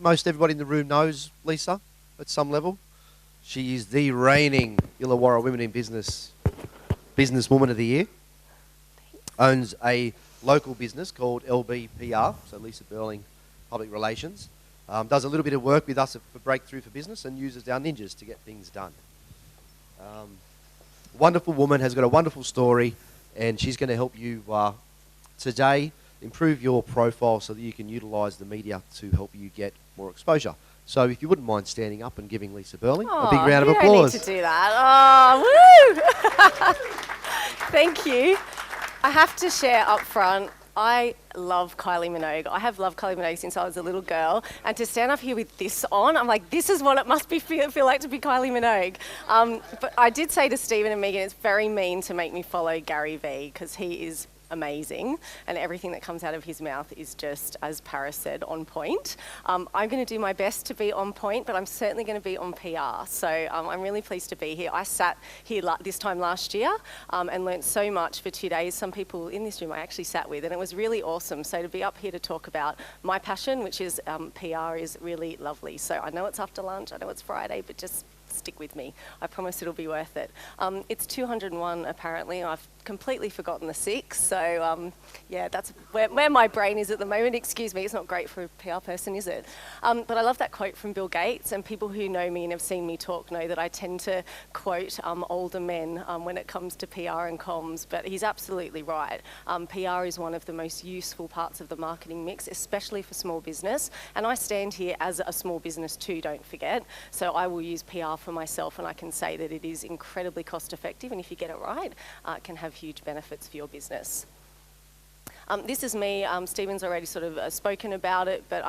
most everybody in the room knows Lisa at some level. She is the reigning Illawarra Women in Businesswoman of the Year. Owns a local business called LBPR, so Lisa Burling Public Relations. Does a little bit of work with us for Breakthrough for Business and uses our ninjas to get things done. Wonderful woman, has got a wonderful story, and she's going to help you today improve your profile so that you can utilise the media to help you get more exposure. So if you wouldn't mind standing up and giving Lisa Burling a big round of applause. You don't need to do that. Oh, woo! Thank you. I have to share up front, I love Kylie Minogue. I have loved Kylie Minogue since I was a little girl. And to stand up here with this on, I'm like, this is what it must feel like to be Kylie Minogue. But I did say to Stephen and Megan, it's very mean to make me follow Gary Vee because he is amazing, and everything that comes out of his mouth is just, as Paris said, on point. I'm going to do my best to be on point, but I'm certainly going to be on PR. So I'm really pleased to be here. I sat here this time last year and learnt so much for 2 days. Some people in this room I actually sat with, and it was really awesome. So to be up here to talk about my passion, which is PR, is really lovely. So I know it's after lunch, I know it's Friday, but just stick with me. I promise it'll be worth it. It's 201 apparently. I've completely forgotten the 6, so yeah, that's where my brain is at the moment. Excuse me, it's not great for a PR person, is it? But I love that quote from Bill Gates, and people who know me and have seen me talk know that I tend to quote older men when it comes to PR and comms, but he's absolutely right. PR is one of the most useful parts of the marketing mix, especially for small business, and I stand here as a small business too, don't forget, so I will use PR for myself, and I can say that it is incredibly cost effective, and if you get it right, it can have huge benefits for your business. This is me. Stephen's already sort of spoken about it, but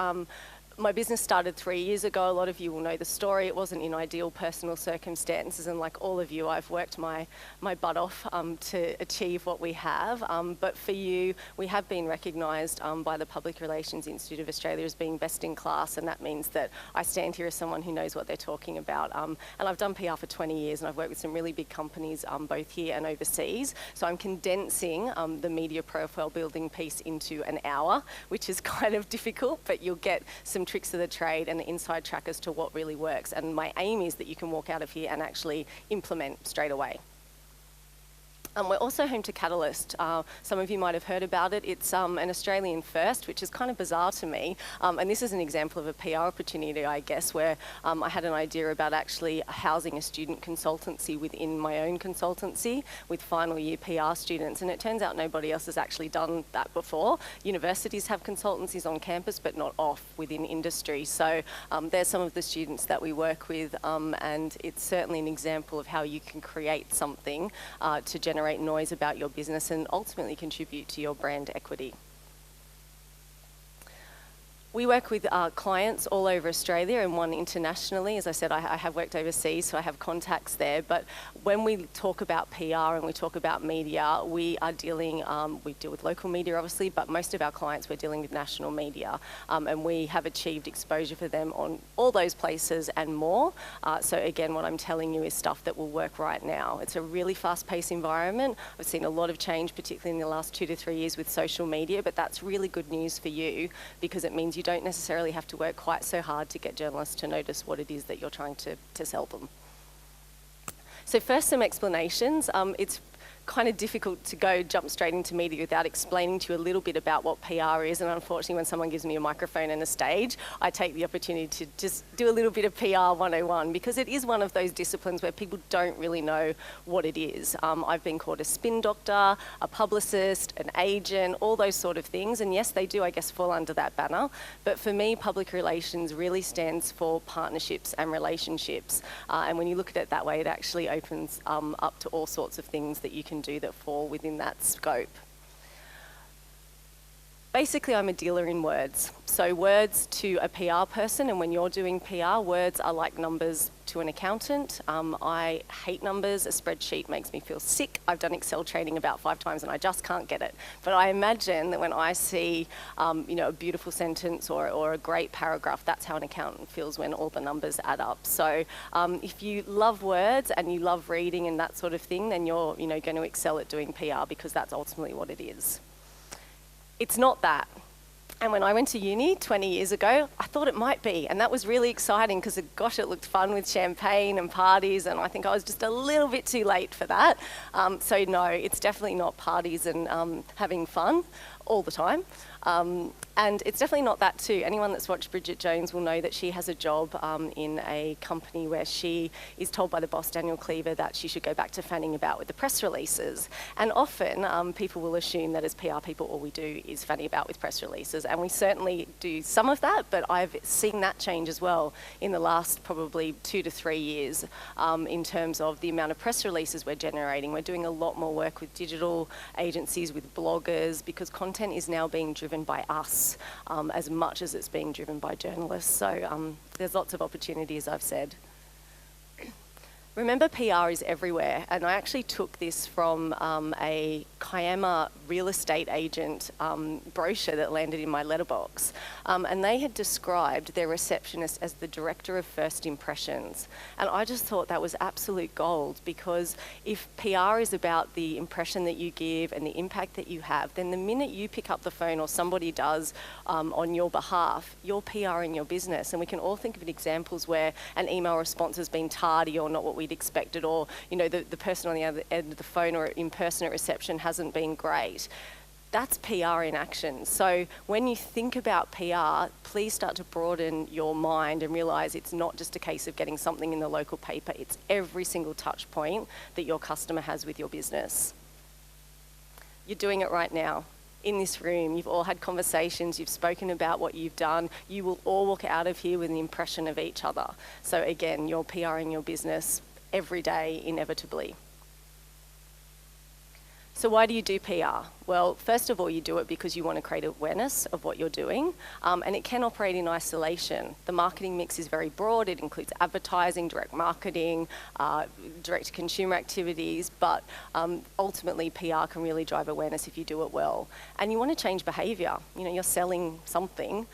my business started 3 years ago. A lot of you will know the story. It wasn't in ideal personal circumstances, and like all of you, I've worked my butt off to achieve what we have. But for you, we have been recognised by the Public Relations Institute of Australia as being best in class, and that means that I stand here as someone who knows what they're talking about. And I've done PR for 20 years, and I've worked with some really big companies both here and overseas. So I'm condensing the media profile building piece into an hour, which is kind of difficult, but you'll get some tricks of the trade and the inside track as to what really works. And my aim is that you can walk out of here and actually implement straight away. We're also home to Catalyst. Some of you might have heard about it. It's an Australian first, which is kind of bizarre to me. And this is an example of a PR opportunity, I guess, where I had an idea about actually housing a student consultancy within my own consultancy with final year PR students. And it turns out nobody else has actually done that before. Universities have consultancies on campus, but not off within industry. So there's some of the students that we work with, and it's certainly an example of how you can create something to generate noise about your business and ultimately contribute to your brand equity. We work with clients all over Australia and one internationally. As I said, I have worked overseas, so I have contacts there. But when we talk about PR and we talk about media, we are dealing, we deal with local media obviously, but most of our clients we're dealing with national media. And we have achieved exposure for them on all those places and more. So again, what I'm telling you is stuff that will work right now. It's a really fast-paced environment. I've seen a lot of change, particularly in the last 2 to 3 years with social media, but that's really good news for you because it means you don't necessarily have to work quite so hard to get journalists to notice what it is that you're trying to sell them. So first, some explanations. It's kind of difficult to jump straight into media without explaining to you a little bit about what PR is, and unfortunately when someone gives me a microphone and a stage, I take the opportunity to just do a little bit of PR 101 because it is one of those disciplines where people don't really know what it is. I've been called a spin doctor, a publicist, an agent, all those sort of things, and yes, they do, I guess, fall under that banner, but for me, public relations really stands for partnerships and relationships, and when you look at it that way, it actually opens up to all sorts of things that you can do that fall within that scope. Basically, I'm a dealer in words. So words to a PR person, and when you're doing PR, words are like numbers to an accountant. I hate numbers. A spreadsheet makes me feel sick. I've done Excel training about 5 times and I just can't get it. But I imagine that when I see a beautiful sentence or a great paragraph, that's how an accountant feels when all the numbers add up. So if you love words and you love reading and that sort of thing, then you're going to excel at doing PR because that's ultimately what it is. It's not that. And when I went to uni 20 years ago, I thought it might be. And that was really exciting because, gosh, it looked fun with champagne and parties. And I think I was just a little bit too late for that. So no, it's definitely not parties and having fun all the time. And it's definitely not that too. Anyone that's watched Bridget Jones will know that she has a job in a company where she is told by the boss, Daniel Cleaver, that she should go back to fanning about with the press releases. And often people will assume that as PR people, all we do is fanning about with press releases. And we certainly do some of that, but I've seen that change as well in the last probably 2 to 3 years in terms of the amount of press releases we're generating. We're doing a lot more work with digital agencies, with bloggers, because content is now being driven by us. As much as it's being driven by journalists. So there's lots of opportunity, as I've said. Remember, PR is everywhere, and I actually took this from a Kiama real estate agent brochure that landed in my letterbox, and they had described their receptionist as the director of first impressions, and I just thought that was absolute gold, because if PR is about the impression that you give and the impact that you have, then the minute you pick up the phone or somebody does on your behalf, you're PRing your business. And we can all think of examples where an email response has been tardy or not what we'd expected, or the person on the other end of the phone or in person at reception hasn't been great. That's PR in action. So when you think about PR, please start to broaden your mind and realise it's not just a case of getting something in the local paper, it's every single touch point that your customer has with your business. You're doing it right now. In this room, you've all had conversations, you've spoken about what you've done, you will all walk out of here with an impression of each other. So again, you're PRing your business every day, inevitably. So why do you do PR? Well, first of all, you do it because you want to create awareness of what you're doing, and it can operate in isolation. The marketing mix is very broad. It includes advertising, direct marketing, direct-to-consumer activities, but ultimately PR can really drive awareness if you do it well. And you want to change behaviour. You're selling something,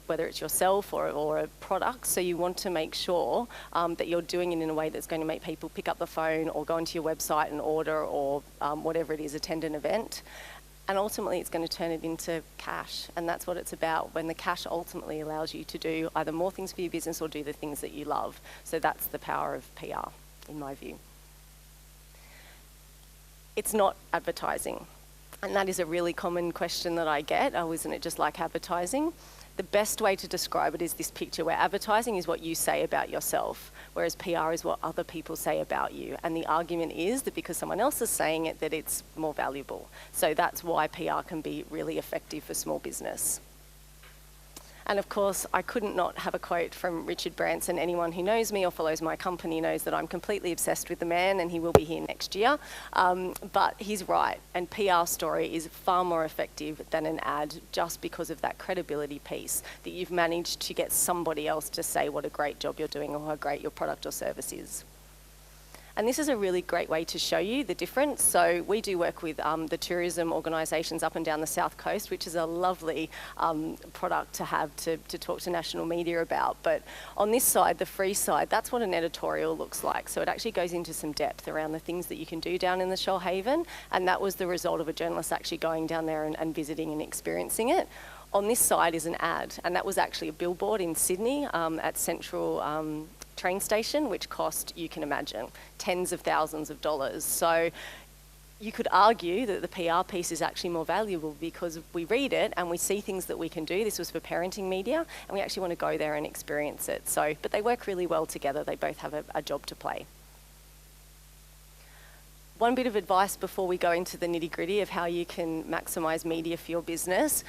whether it's yourself or a product, so you want to make sure that you're doing it in a way that's going to make people pick up the phone or go onto your website and order, or whatever it is, attend an event. And ultimately, it's going to turn it into cash. And that's what it's about, when the cash ultimately allows you to do either more things for your business or do the things that you love. So that's the power of PR, in my view. It's not advertising. And that is a really common question that I get. Oh, isn't it just like advertising? The best way to describe it is this picture, where advertising is what you say about yourself, whereas PR is what other people say about you. And the argument is that because someone else is saying it, that it's more valuable. So that's why PR can be really effective for small business. And of course, I couldn't not have a quote from Richard Branson. Anyone who knows me or follows my company knows that I'm completely obsessed with the man, and he will be here next year. But he's right, and PR story is far more effective than an ad, just because of that credibility piece, that you've managed to get somebody else to say what a great job you're doing or how great your product or service is. And this is a really great way to show you the difference. So we do work with the tourism organisations up and down the South Coast, which is a lovely product to have to talk to national media about. But on this side, the free side, that's what an editorial looks like. So it actually goes into some depth around the things that you can do down in the Shoalhaven. And that was the result of a journalist actually going down there and visiting and experiencing it. On this side is an ad, and that was actually a billboard in Sydney at Central train station, which cost, you can imagine, tens of thousands of dollars. So you could argue that the PR piece is actually more valuable because we read it and we see things that we can do. This was for parenting media, and we actually want to go there and experience it. So, but they work really well together. They both have a job to play. One bit of advice before we go into the nitty-gritty of how you can maximise media for your business: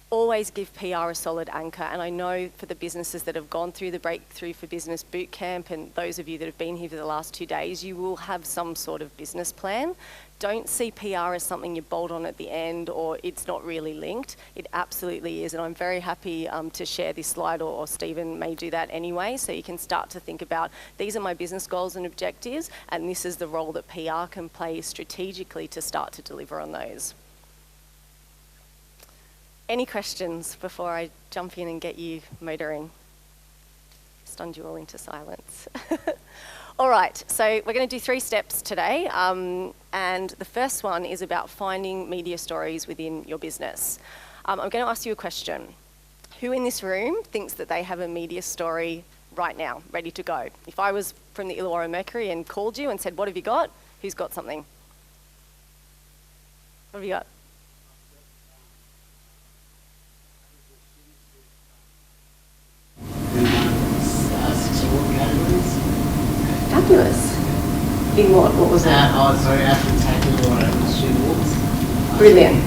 always give PR a solid anchor. And I know for the businesses that have gone through the Breakthrough for Business bootcamp, and those of you that have been here for the last 2 days, you will have some sort of business plan. Don't see PR as something you bolt on at the end or it's not really linked. It absolutely is. And I'm very happy to share this slide, or Stephen may do that anyway, so you can start to think about, these are my business goals and objectives, and this is the role that PR can play strategically to start to deliver on those. Any questions before I jump in and get you motoring? Stunned you all into silence. All right, so we're going to do 3 steps today. And the first one is about finding media stories within your business. I'm going to ask you a question. Who in this room thinks that they have a media story right now, ready to go? If I was from the Illawarra Mercury and called you and said, what have you got? Who's got something? What have you got? Fabulous. In what? What was that? After taking student walks. Brilliant.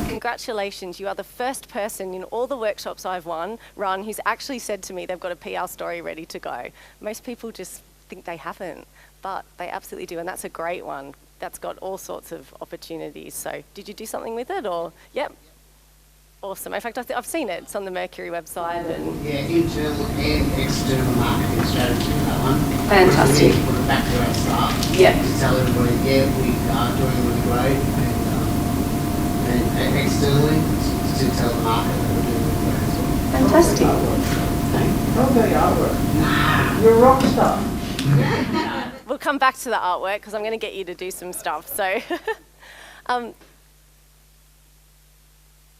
Congratulations, you are the first person in all the workshops I've run who's actually said to me they've got a PR story ready to go. Most people just think they haven't, but they absolutely do, and that's a great one. That's got all sorts of opportunities. So did you do something with it, or? Yep. Awesome. In fact, I've seen it. It's on the Mercury website. And Yeah, internal and external marketing strategy, that one. Fantastic. We put it back to our staff. Yep. To tell everybody, yeah, we are doing really great. And externally, to tell the market that we're doing really great as well. fantastic. Okay, artwork. You're a rock star. We'll come back to the artwork because I'm going to get you to do some stuff. So,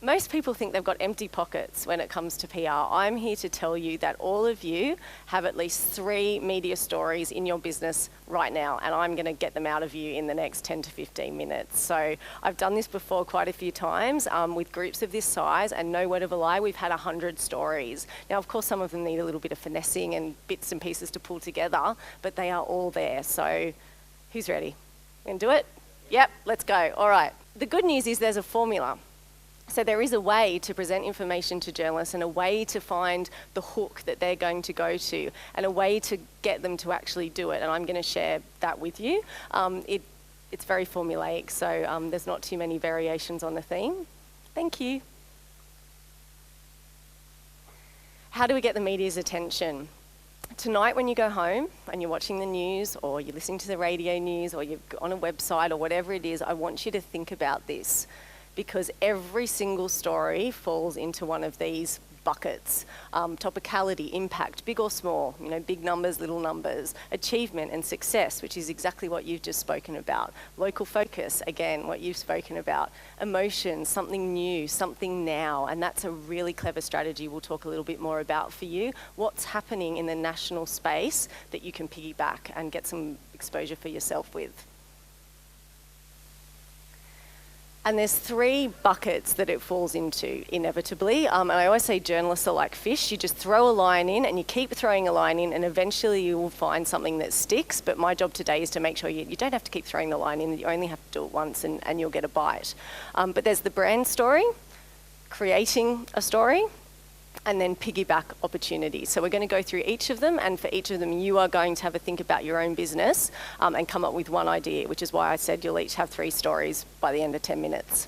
most people think they've got empty pockets when it comes to PR. I'm here to tell you that all of you have at least 3 media stories in your business right now, and I'm going to get them out of you in the next 10 to 15 minutes. So I've done this before quite a few times with groups of this size, and no word of a lie, we've had 100 stories. Now, of course, some of them need a little bit of finessing and bits and pieces to pull together, but they are all there. So who's ready? Gonna do it? Yep, let's go. All right. The good news is there's a formula. So there is a way to present information to journalists and a way to find the hook that they're going to go to and a way to get them to actually do it. And I'm going to share that with you. It's very formulaic, so there's not too many variations on the theme. Thank you. How do we get the media's attention? Tonight when you go home and you're watching the news or you're listening to the radio news or you're on a website or whatever it is, I want you to think about this, because every single story falls into one of these buckets. Topicality, impact, big or small, big numbers, little numbers, achievement and success, which is exactly what you've just spoken about. Local focus, again, what you've spoken about. Emotion, something new, something now, and that's a really clever strategy we'll talk a little bit more about for you. What's happening in the national space that you can piggyback and get some exposure for yourself with. And there's 3 buckets that it falls into, inevitably. And I always say journalists are like fish. You just throw a line in and you keep throwing a line in and eventually you will find something that sticks. But my job today is to make sure you don't have to keep throwing the line in. You only have to do it once and you'll get a bite. But there's the brand story, creating a story, and then piggyback opportunities. So we're going to go through each of them, and for each of them you are going to have a think about your own business and come up with one idea, which is why I said you'll each have 3 stories by the end of 10 minutes.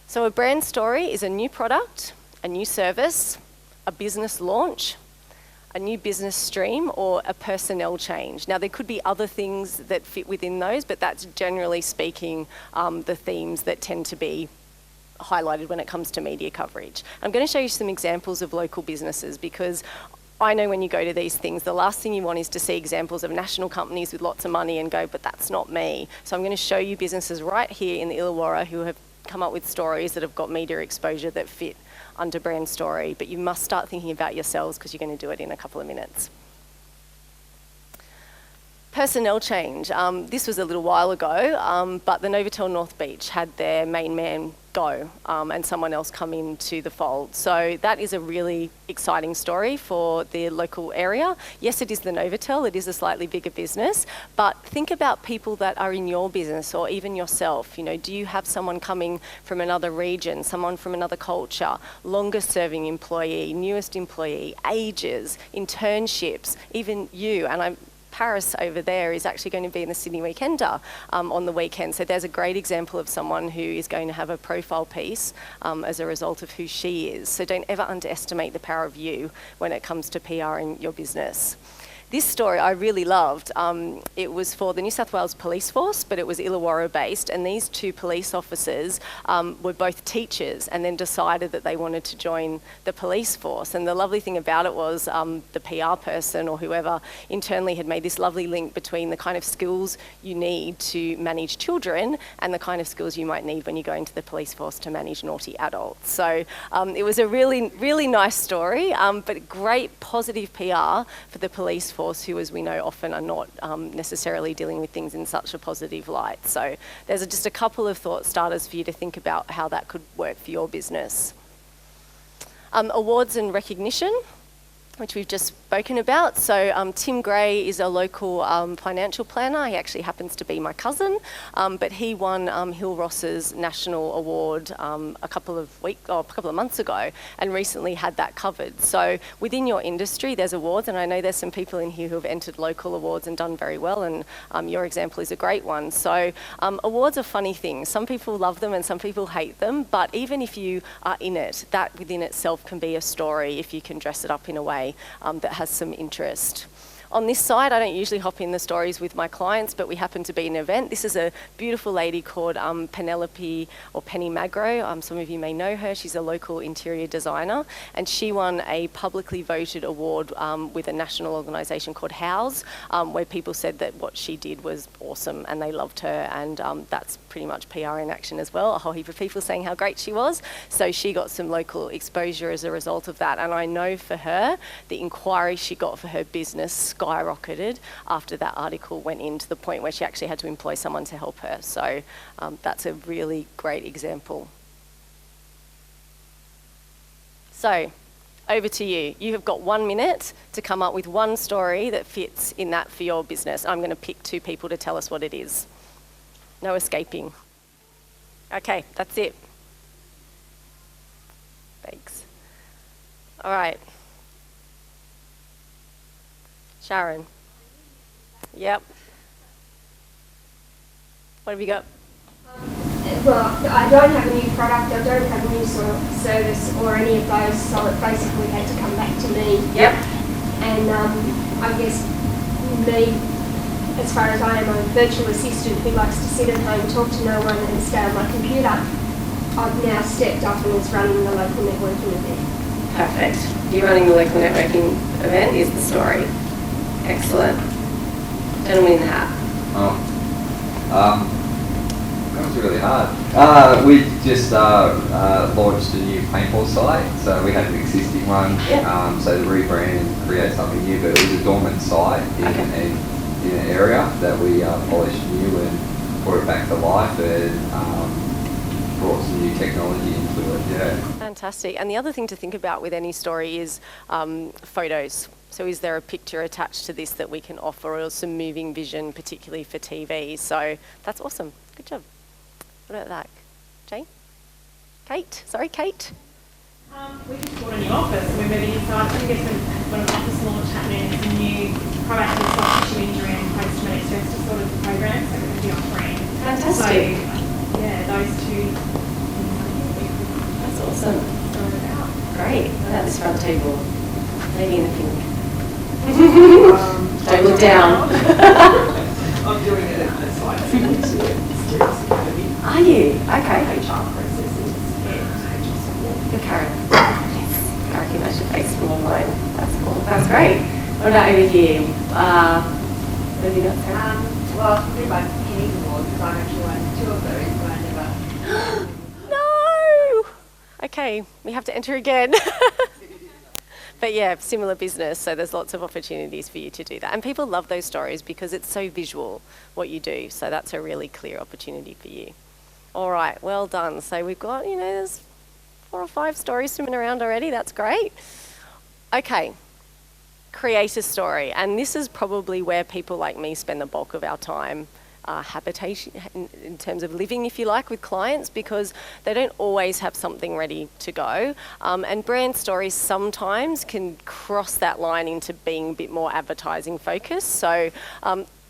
So a brand story is a new product, a new service, a business launch, a new business stream, or a personnel change. Now there could be other things that fit within those, but that's generally speaking the themes that tend to be highlighted when it comes to media coverage. I'm going to show you some examples of local businesses, because I know when you go to these things, the last thing you want is to see examples of national companies with lots of money and go, but that's not me. So I'm going to show you businesses right here in the Illawarra who have come up with stories that have got media exposure that fit under brand story. But you must start thinking about yourselves because you're going to do it in a couple of minutes. Personnel change. This was a little while ago, but the Novotel North Beach had their main man go and someone else come into the fold. So that is a really exciting story for the local area. Yes, it is the Novotel, it is a slightly bigger business, but think about people that are in your business or even yourself. Do you have someone coming from another region, someone from another culture, longer serving employee, newest employee, ages, internships, even you, and Paris over there is actually going to be in the Sydney Weekender on the weekend. So there's a great example of someone who is going to have a profile piece as a result of who she is. So don't ever underestimate the power of you when it comes to PR in your business. this story I really loved. It was for the New South Wales Police Force, but it was Illawarra based, and these two police officers were both teachers and then decided that they wanted to join the police force. And the lovely thing about it was the PR person or whoever internally had made this lovely link between the kind of skills you need to manage children and the kind of skills you might need when you go into the police force to manage naughty adults. So it was a really, really nice story, but great positive PR for the police force, who, as we know, often are not necessarily dealing with things in such a positive light. So there's just a couple of thought starters for you to think about how that could work for your business. Awards and recognition, which we've just spoken about. So Tim Gray is a local financial planner. He actually happens to be my cousin, but he won Hill Ross's national award a couple of months ago, and recently had that covered. So within your industry, there's awards, and I know there's some people in here who have entered local awards and done very well, and your example is a great one. So awards are funny things. Some people love them and some people hate them, but even if you are in it, that within itself can be a story if you can dress it up in a way that has some interest. On this side, I don't usually hop in the stories with my clients, but we happen to be an event. This is a beautiful lady called Penelope, or Penny Magro. Some of you may know her. She's a local interior designer, and she won a publicly voted award with a national organisation called House, where people said that what she did was awesome and they loved her, and that's pretty much PR in action as well. A whole heap of people saying how great she was. So she got some local exposure as a result of that, and I know for her, the inquiry she got for her business skyrocketed after that article went in, to the point where she actually had to employ someone to help her. So that's a really great example. So over to you. You have got 1 minute to come up with one story that fits in that for your business. I'm going to pick two people to tell us what it is. No escaping. Okay, that's it. Thanks. All right. Sharon. Yep. What have you got? Well, I don't have a new product, I don't have a new sort of service or any of those, so it basically had to come back to me. Yep. And I guess me, as far as I am a virtual assistant who likes to sit at home, talk to no one and stay on my computer, I've now stepped up and is running the local networking event. Perfect. You running the local networking event is the story. Excellent. Gentleman in the hat. That was really hard. We just launched a new paintball site, so we had an existing one. Yep. So to rebrand and create something new, but it was a dormant site in an area that we polished new and brought it back to life, and brought some new technology into it. Yeah. Fantastic. And the other thing to think about with any story is photos. So is there a picture attached to this that we can offer, or some moving vision, particularly for TV? So that's awesome. Good job. What about that? Jane? Kate? Sorry, Kate? We just bought a new office. We're moving inside. I guess when an office launch happening, it's a new proactive soft tissue injury and post-traumatic stress disorder program, so we're going to be offering. Fantastic. So, yeah, those two. That's awesome. Great. What about this front table? Lady in the pink. Don't look down. I'm doing it at the site. Are you? Okay. HR processes and HR support. Good, Karen. Yes. I recognise your face from online. That's cool. That's great. What about over here? What have you got, Sarah? Well, pretty much any award, because I've actually won 2 of those, but I never... No! Okay, we have to enter again. But yeah, similar business, so there's lots of opportunities for you to do that. And people love those stories because it's so visual what you do, so that's a really clear opportunity for you. All right, well done. So we've got, there's 4 or 5 stories swimming around already. That's great. Okay, create a story. And this is probably where people like me spend the bulk of our time, habitation, in terms of living, if you like, with clients, because they don't always have something ready to go. And brand stories sometimes can cross that line into being a bit more advertising focused. So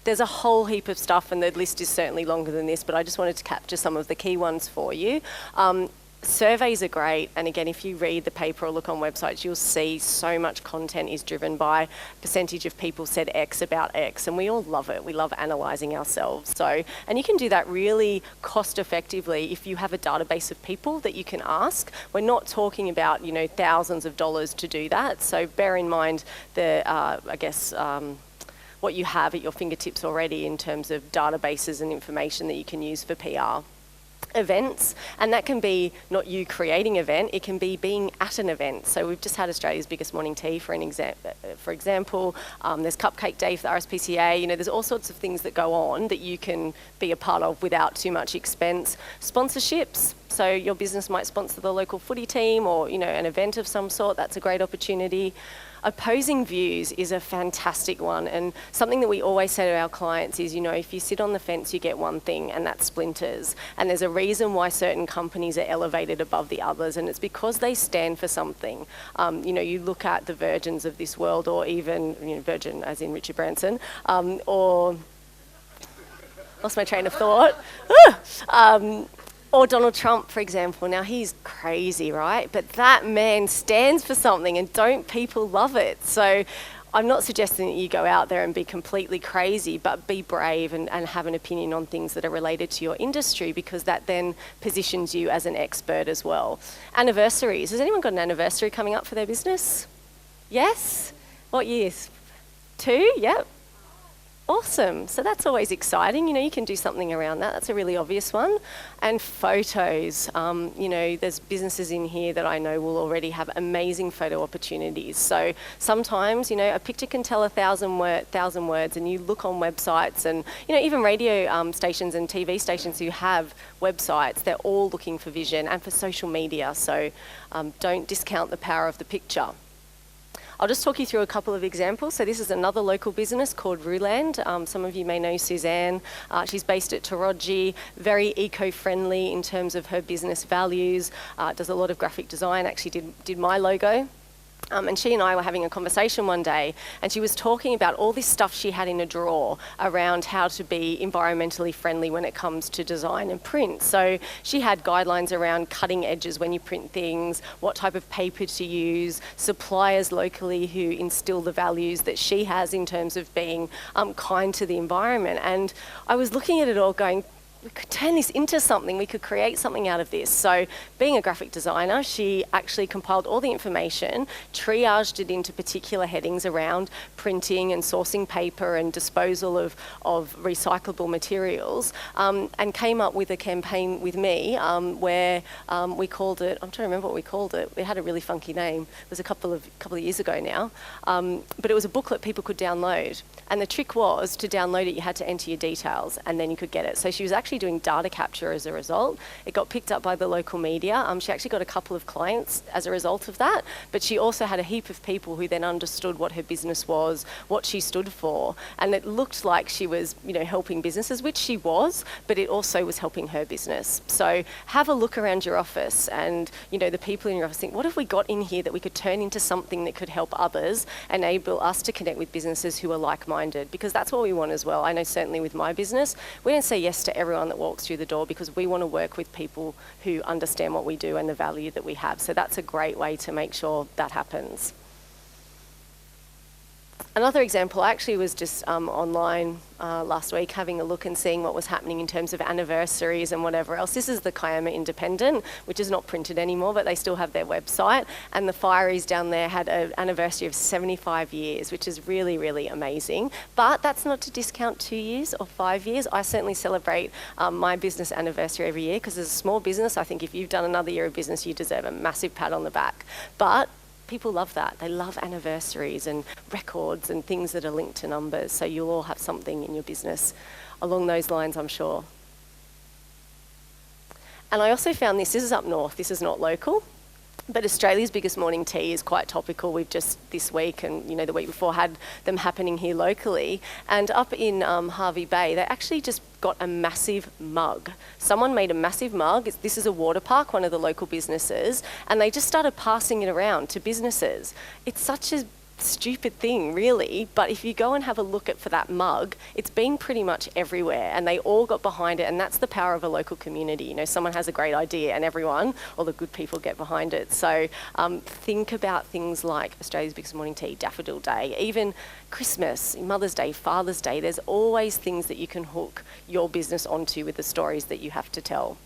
there's a whole heap of stuff, and the list is certainly longer than this, but I just wanted to capture some of the key ones for you. Surveys are great, and again, if you read the paper or look on websites, you'll see so much content is driven by percentage of people said X about X, and we all love it. We love analysing ourselves. So, and you can do that really cost effectively if you have a database of people that you can ask. We're not talking about, you know, thousands of dollars to do that. So bear in mind the, what you have at your fingertips already in terms of databases and information that you can use for PR. Events, and that can be not you creating an event, it can be being at an event. So we've just had Australia's biggest morning tea for example. There's Cupcake Day for the RSPCA. You know, there's all sorts of things that go on that you can be a part of without too much expense. Sponsorships, so your business might sponsor the local footy team or, you know, an event of some sort. That's a great opportunity. Opposing views is a fantastic one, and something that we always say to our clients is, you know, if you sit on the fence, you get one thing, and that's splinters. And there's a reason why certain companies are elevated above the others, and it's because they stand for something. You know, you look at the Virgins of this world, or even, you know, Virgin as in Richard Branson, or lost my train of thought. Or Donald Trump, for example. Now, he's crazy, right? But that man stands for something, and don't people love it? So I'm not suggesting that you go out there and be completely crazy, but be brave and have an opinion on things that are related to your industry, because that then positions you as an expert as well. Anniversaries. Has anyone got an anniversary coming up for their business? Yes? What years? 2? Yep. Awesome. So that's always exciting. You know, you can do something around that. That's a really obvious one. And photos. You know, there's businesses in here that I know will already have amazing photo opportunities. So sometimes, you know, a picture can tell 1,000 words, and you look on websites and, you know, even radio stations and TV stations who have websites, they're all looking for vision and for social media. So don't discount the power of the picture. I'll just talk you through a couple of examples. So this is another local business called Ruland. Some of you may know Suzanne. She's based at Taronji, very eco-friendly in terms of her business values, does a lot of graphic design, actually did my logo. And she and I were having a conversation one day, and she was talking about all this stuff she had in a drawer around how to be environmentally friendly when it comes to design and print. So she had guidelines around cutting edges when you print things, what type of paper to use, suppliers locally who instill the values that she has in terms of being kind to the environment. And I was looking at it all going, we could turn this into something, we could create something out of this. So being a graphic designer, she actually compiled all the information, triaged it into particular headings around printing and sourcing paper and disposal of recyclable materials, and came up with a campaign with me where we called it, I'm trying to remember what we called it, it had a really funky name, it was a couple of years ago now, but it was a booklet people could download. And the trick was, to download it, you had to enter your details and then you could get it. So she was actually doing data capture as a result. It got picked up by the local media. She actually got a couple of clients as a result of that, but she also had a heap of people who then understood what her business was, what she stood for, and it looked like she was, you know, helping businesses, which she was, but it also was helping her business. So have a look around your office and, you know, the people in your office, think, what have we got in here that we could turn into something that could help others, enable us to connect with businesses who are like-minded? Because that's what we want as well. I know certainly with my business, we don't say yes to everyone that walks through the door, because we want to work with people who understand what we do and the value that we have. So that's a great way to make sure that happens. Another example, I actually was just online last week having a look and seeing what was happening in terms of anniversaries and whatever else. This is the Kiama Independent, which is not printed anymore, but they still have their website. And the Fireys down there had an anniversary of 75 years, which is really, really amazing. But that's not to discount 2 years or 5 years. I certainly celebrate my business anniversary every year, because as a small business, I think if you've done another year of business, you deserve a massive pat on the back. But people love that. They love anniversaries and records and things that are linked to numbers. So you'll all have something in your business along those lines, I'm sure. And I also found this is up north, this is not local, but Australia's biggest morning tea is quite topical. We've just this week and, you know, the week before had them happening here locally. And up in Hervey Bay, they actually just got a massive mug. Someone made a massive mug. This is a water park, one of the local businesses, and they just started passing it around to businesses. It's such a stupid thing, really, but if you go and have a look for that mug, it's been pretty much everywhere, and they all got behind it, and that's the power of a local community. You know, someone has a great idea, and everyone, all the good people, get behind it. So think about things like Australia's Biggest Morning Tea, Daffodil Day, even Christmas, Mother's Day, Father's Day. There's always things that you can hook your business onto with the stories that you have to tell.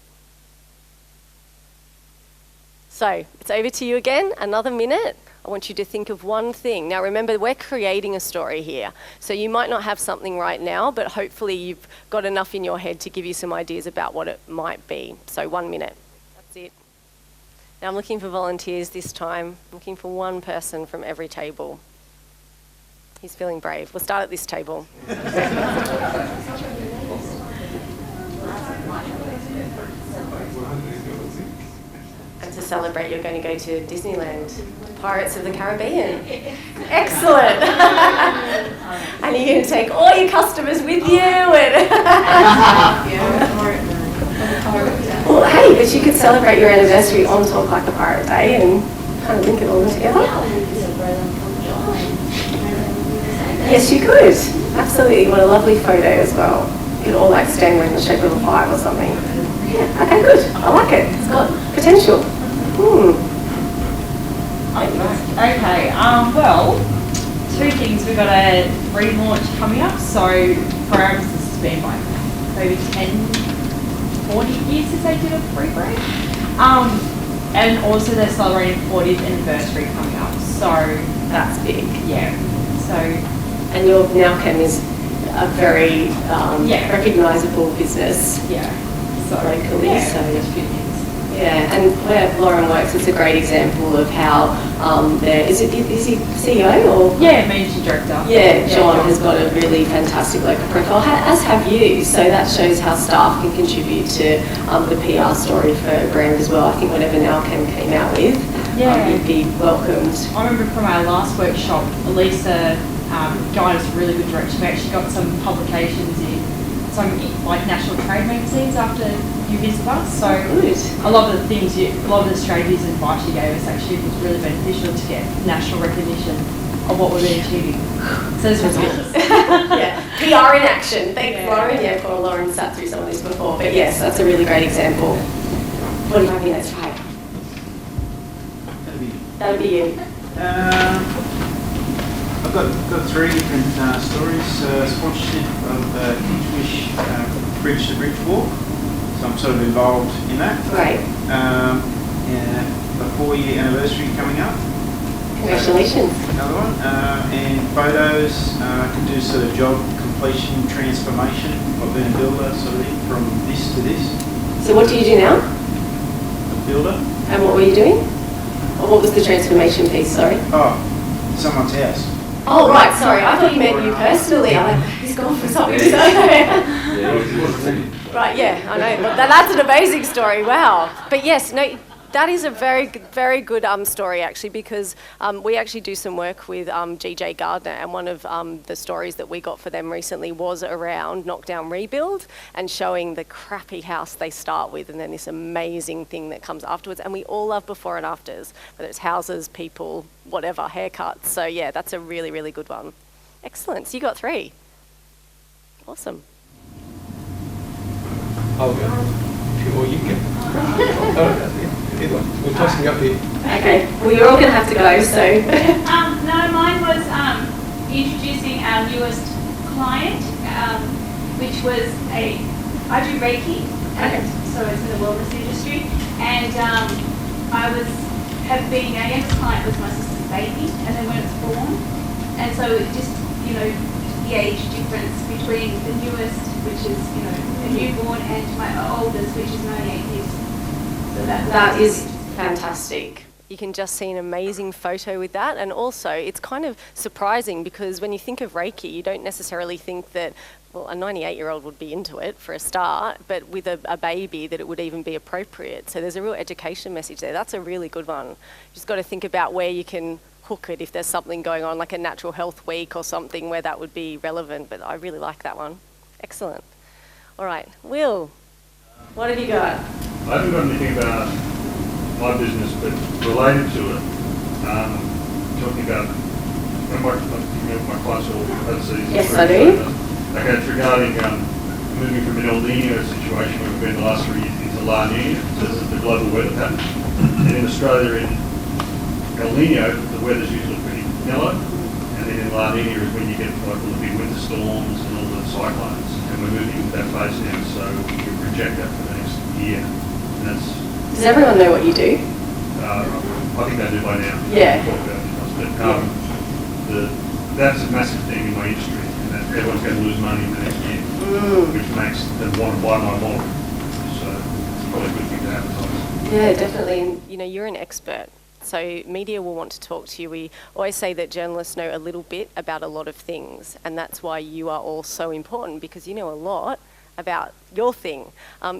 So it's over to you again, another minute. I want you to think of one thing. Now remember, we're creating a story here. So you might not have something right now, but hopefully you've got enough in your head to give you some ideas about what it might be. So 1 minute, that's it. Now I'm looking for volunteers this time. I'm looking for one person from every table. He's feeling brave. We'll start at this table. And to celebrate, you're going to go to Disneyland, Pirates of the Caribbean. Excellent. And you're going to take all your customers with you. And well, hey, but you could celebrate your anniversary on Talk Like a Pirate Day and kind of link it all together. Yes, you could. Absolutely. What a lovely photo as well. You could all like stand there in the shape of a 5 or something. Yeah, okay, good. I like it. It's got potential. Okay, well, 2 things. We've got a relaunch coming up. So for our business, it's been like maybe 10, 40 years since they did a rebrand. And also they're celebrating 40th anniversary coming up. So That's big. yeah. So And your Nowcam is a very recognisable business yeah. So locally. yeah, So that's good news. yeah, and where Lauren works, it's a great example of how is he CEO or? Yeah, managing director. Yeah, John has got a really fantastic local profile, as have you. So that shows how staff can contribute to the PR story for a brand as well. I think whatever Nowcam came out with, you'd be welcomed. I remember from our last workshop, Elisa guided us a really good direction. We actually got some publications in some like national trade magazines after you visited us. So Good. a lot of the things, a lot of the strategies and advice you gave us actually was really beneficial to get national recognition of what we've been achieving. So this was good. Yeah, PR in action. Thanks, Lauren. Yeah, poor Lauren sat through some of this before, but yes, that's a really great example. What do you think that's right? That'll be you. I've got 3 different stories. Sponsorship of Kids Wish Bridge to Bridge Walk. So I'm sort of involved in that. Great. A 4-year anniversary coming up. Congratulations. Another one. And photos. I can do sort of job completion, transformation. I've been a builder sort of thing from this to this. So what do you do now? A builder. And what were you doing? Or what was the transformation piece, sorry? Oh, someone's house. Oh, right, sorry. I thought you meant you personally. I'm like, he's gone for something to say. Right, yeah, I know. That's an amazing story. Wow. But yes, no, that is a very good story actually, because we actually do some work with GJ Gardner, and one of the stories that we got for them recently was around knockdown rebuild and showing the crappy house they start with and then this amazing thing that comes afterwards. And we all love before and afters, whether it's houses, people, whatever, haircuts. So yeah, that's a really, really good one. Excellent. So you got 3. Awesome. I'll go. Or you can. Either one. We're tossing up here. Okay. Well, you're all going to have to go, so. No, mine was introducing our newest client, which was I do Reiki, and so it's in the wellness industry, and our youngest client was my sister's baby, and then when it's born, and so it just, the age difference between the newest, which is, a newborn, and my oldest, which is 98 years. So That is fantastic. You can just see an amazing photo with that, and also it's kind of surprising because when you think of Reiki, you don't necessarily think that, well, a 98-year-old would be into it for a start, but with a baby that it would even be appropriate. So there's a real education message there. That's a really good one. You just got to think about where you can hook it if there's something going on, like a natural health week or something where that would be relevant, but I really like that one. Excellent. All right, Will, what have you got? I haven't got anything about my business, but related to it, talking about my clients all overseas. Yes, I do. Okay, it's regarding moving from an El Nino situation where we've been the last 3 years into La Nina, so this is the global weather pattern. And in Australia, in El Nino, the weather's usually pretty mellow, and then in La Nina is when you get like all the big winter storms and all the cyclones, and we're moving into that phase now, so we can project that for the next year. And that's, Does everyone know what you do? I think they do by now. Yeah. Talk about it, but that's a massive thing in my industry, and that everyone's going to lose money in the next year, which makes them want to buy my model. So it's probably a good thing to advertise. Yeah, definitely. And, you know, you're an expert. So media will want to talk to you. We always say that journalists know a little bit about a lot of things, and that's why you are all so important, because you know a lot about your thing.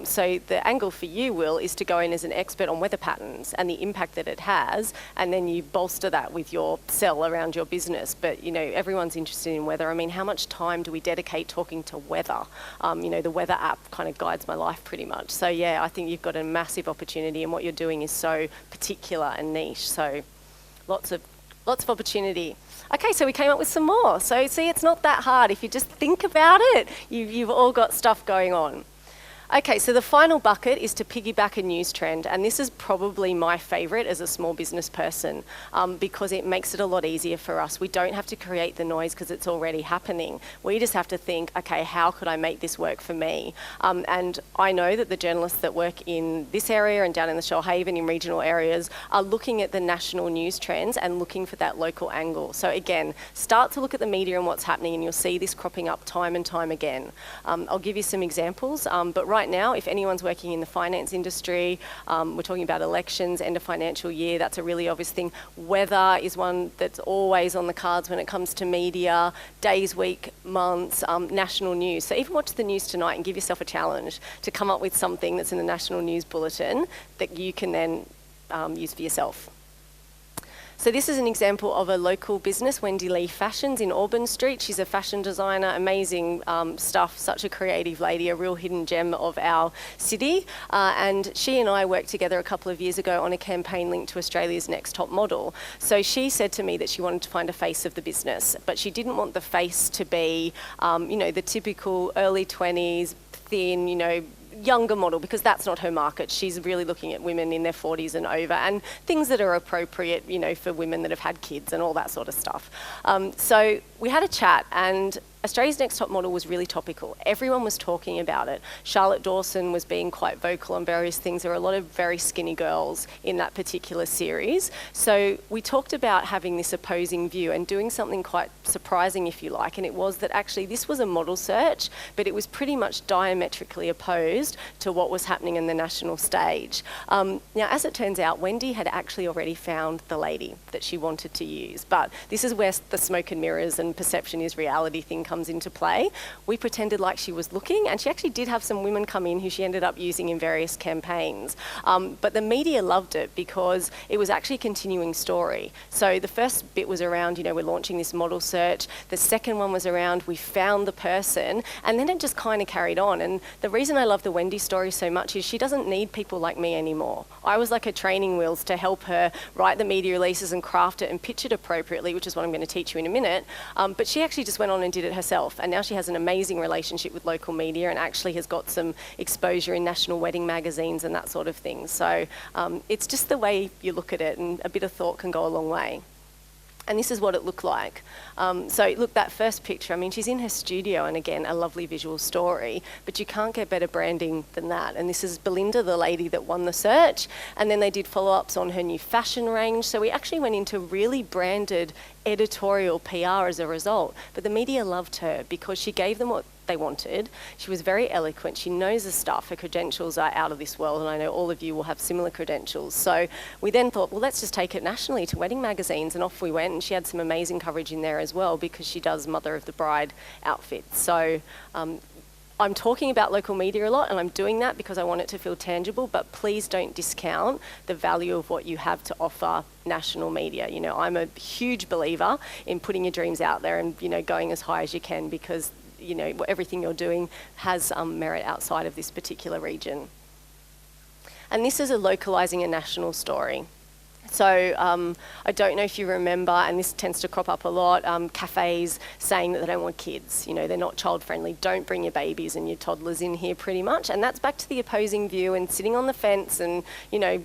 So the angle for you, Will, is to go in as an expert on weather patterns and the impact that it has, and then you bolster that with your sell around your business. But, you know, everyone's interested in weather. I mean, how much time do we dedicate talking to weather? You know, the weather app kind of guides my life pretty much. So, yeah, I think you've got a massive opportunity, and what you're doing is so particular and niche. So lots of opportunity. Okay, so we came up with some more. So see, it's not that hard. If you just think about it, you've all got stuff going on. Okay, so the final bucket is to piggyback a news trend, and this is probably my favourite as a small business person, because it makes it a lot easier for us. We don't have to create the noise because it's already happening. We just have to think, okay, how could I make this work for me? And I know that the journalists that work in this area and down in the Shoalhaven in regional areas are looking at the national news trends and looking for that local angle. So again, start to look at the media and what's happening, and you'll see this cropping up time and time again. I'll give you some examples, but right now, if anyone's working in the finance industry, we're talking about elections, end of financial year, that's a really obvious thing. Weather is one that's always on the cards when it comes to media, days, week, months, national news. So even watch the news tonight and give yourself a challenge to come up with something that's in the national news bulletin that you can then use for yourself. So this is an example of a local business, Wendy Lee Fashions in Auburn Street. She's a fashion designer, amazing stuff, such a creative lady, a real hidden gem of our city. And she and I worked together a couple of years ago on a campaign linked to Australia's Next Top Model. So she said to me that she wanted to find a face of the business, but she didn't want the face to be, you know, the typical early 20s, thin, you know, younger model, because that's not her market. She's really looking at women in their 40s and over, and things that are appropriate, you know, for women that have had kids and all that sort of stuff. So we had a chat, and Australia's Next Top Model was really topical. Everyone was talking about it. Charlotte Dawson was being quite vocal on various things. There were a lot of very skinny girls in that particular series. So we talked about having this opposing view and doing something quite surprising, if you like, and it was that actually this was a model search, but it was pretty much diametrically opposed to what was happening in the national stage. Now, as it turns out, Wendy had actually already found the lady that she wanted to use, but this is where the smoke and mirrors and perception is reality thing comes into play. We pretended like she was looking, and she actually did have some women come in who she ended up using in various campaigns. But the media loved it because it was actually a continuing story. So the first bit was around, you know, we're launching this model search. The second one was around, we found the person, and then it just kind of carried on. And the reason I love the Wendy story so much is she doesn't need people like me anymore. I was like her training wheels to help her write the media releases and craft it and pitch it appropriately, which is what I'm going to teach you in a minute. But she actually just went on and did it herself, and now she has an amazing relationship with local media and actually has got some exposure in national wedding magazines and that sort of thing. So it's just the way you look at it, and a bit of thought can go a long way. And this is what it looked like. So look, that first picture, I mean, she's in her studio, and again, a lovely visual story, but you can't get better branding than that. And this is Belinda, the lady that won the search, and then they did follow-ups on her new fashion range. So we actually went into really branded editorial PR as a result. But the media loved her because she gave them what they wanted. She was very eloquent. She knows the stuff. Her credentials are out of this world, and I know all of you will have similar credentials. So we then thought, well, let's just take it nationally to wedding magazines, and off we went. And she had some amazing coverage in there as well because she does mother of the bride outfits. So I'm talking about local media a lot, and I'm doing that because I want it to feel tangible, but please don't discount the value of what you have to offer national media. You know, I'm a huge believer in putting your dreams out there and, you know, going as high as you can, because, you know, everything you're doing has merit outside of this particular region. And this is a localising a national story. So I don't know if you remember, and this tends to crop up a lot, cafes saying that they don't want kids. You know, they're not child friendly. Don't bring your babies and your toddlers in here, pretty much. And that's back to the opposing view and sitting on the fence and, you know,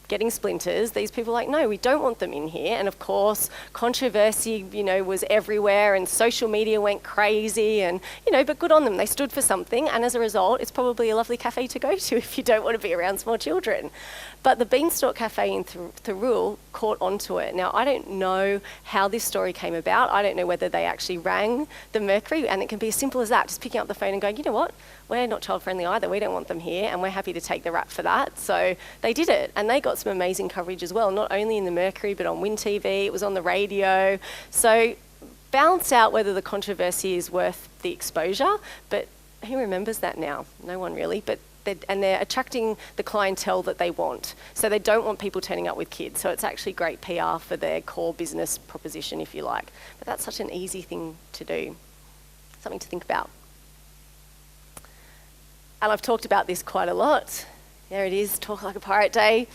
getting splinters. These people are like, no, we don't want them in here. And of course, controversy, you know, was everywhere and social media went crazy and, you know, but good on them. They stood for something. And as a result, it's probably a lovely cafe to go to if you don't want to be around small children. But the Beanstalk Cafe in Thirroul caught onto it. Now, I don't know how this story came about. I don't know whether they actually rang the Mercury, and it can be as simple as that, just picking up the phone and going, you know what, we're not child-friendly either. We don't want them here, and we're happy to take the rap for that. So they did it, and they got some amazing coverage as well, not only in the Mercury, but on Win TV. It was on the radio. So balance out whether the controversy is worth the exposure, but who remembers that now? No one really, but they're attracting the clientele that they want. So they don't want people turning up with kids. So it's actually great PR for their core business proposition, if you like. But that's such an easy thing to do. Something to think about. And I've talked about this quite a lot. There it is, Talk Like a Pirate Day.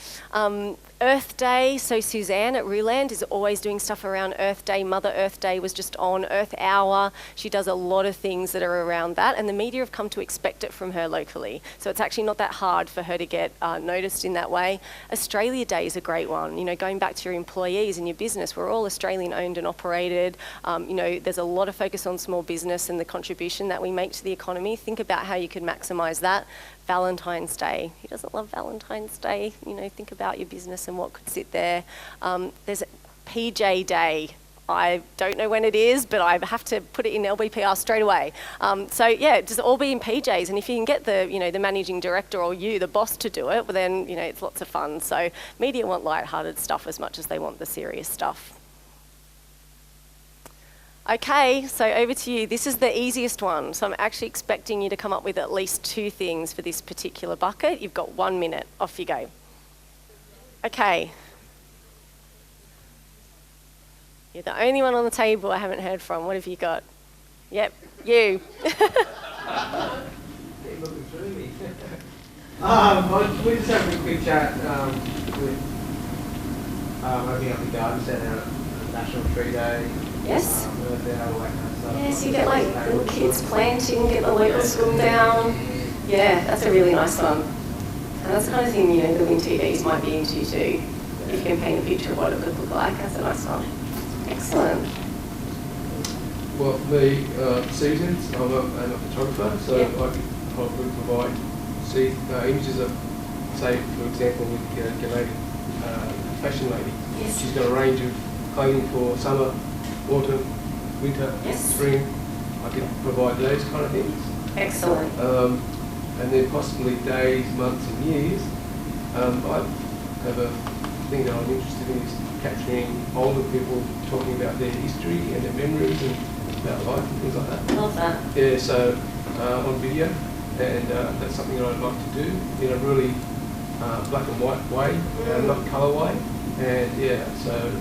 Earth Day, so Suzanne at Ruland is always doing stuff around Earth Day. Mother Earth Day was just on, Earth Hour. She does a lot of things that are around that, and the media have come to expect it from her locally. So it's actually not that hard for her to get noticed in that way. Australia Day is a great one. You know, going back to your employees and your business, we're all Australian owned and operated. You know, there's a lot of focus on small business and the contribution that we make to the economy. Think about how you could maximise that. Valentine's Day. Who doesn't love Valentine's Day? You know, think about your business and what could sit there. There's a PJ Day. I don't know when it is, but I have to put it in LBPR straight away. So yeah, just all be in PJs, and if you can get the, you know, the managing director or you, the boss, to do it, well then, you know, it's lots of fun. So media want light-hearted stuff as much as they want the serious stuff. Okay, so over to you. This is the easiest one. So I'm actually expecting you to come up with at least 2 things for this particular bucket. You've got 1 minute. Off you go. Okay. You're the only one on the table I haven't heard from. What have you got? Yep, you. We just having a quick chat with opening up the garden centre, National Tree Day. Yes. Earth Hour, all that kind of stuff. Yes, you get like little kids planting, get the local school down. Yeah, that's a really nice one. And that's the kind of thing, you know, the Win TVs might be into too. If you can paint a picture of what it could look like, that's a nice one. Excellent. Well, for me, seasons, I'm a photographer, so yeah. I can probably provide images of, say, for example, with Gallady, fashion lady. Yes. She's got a range of clothing for summer, autumn, winter, yes. spring. I can provide those kind of things. Excellent. And then possibly days, months and years. I have a thing that I'm interested in is capturing older people talking about their history and their memories and about life and things like that. Love that. Yeah, so on video, and that's something that I'd like to do in a really black and white way, not colour way. And yeah, so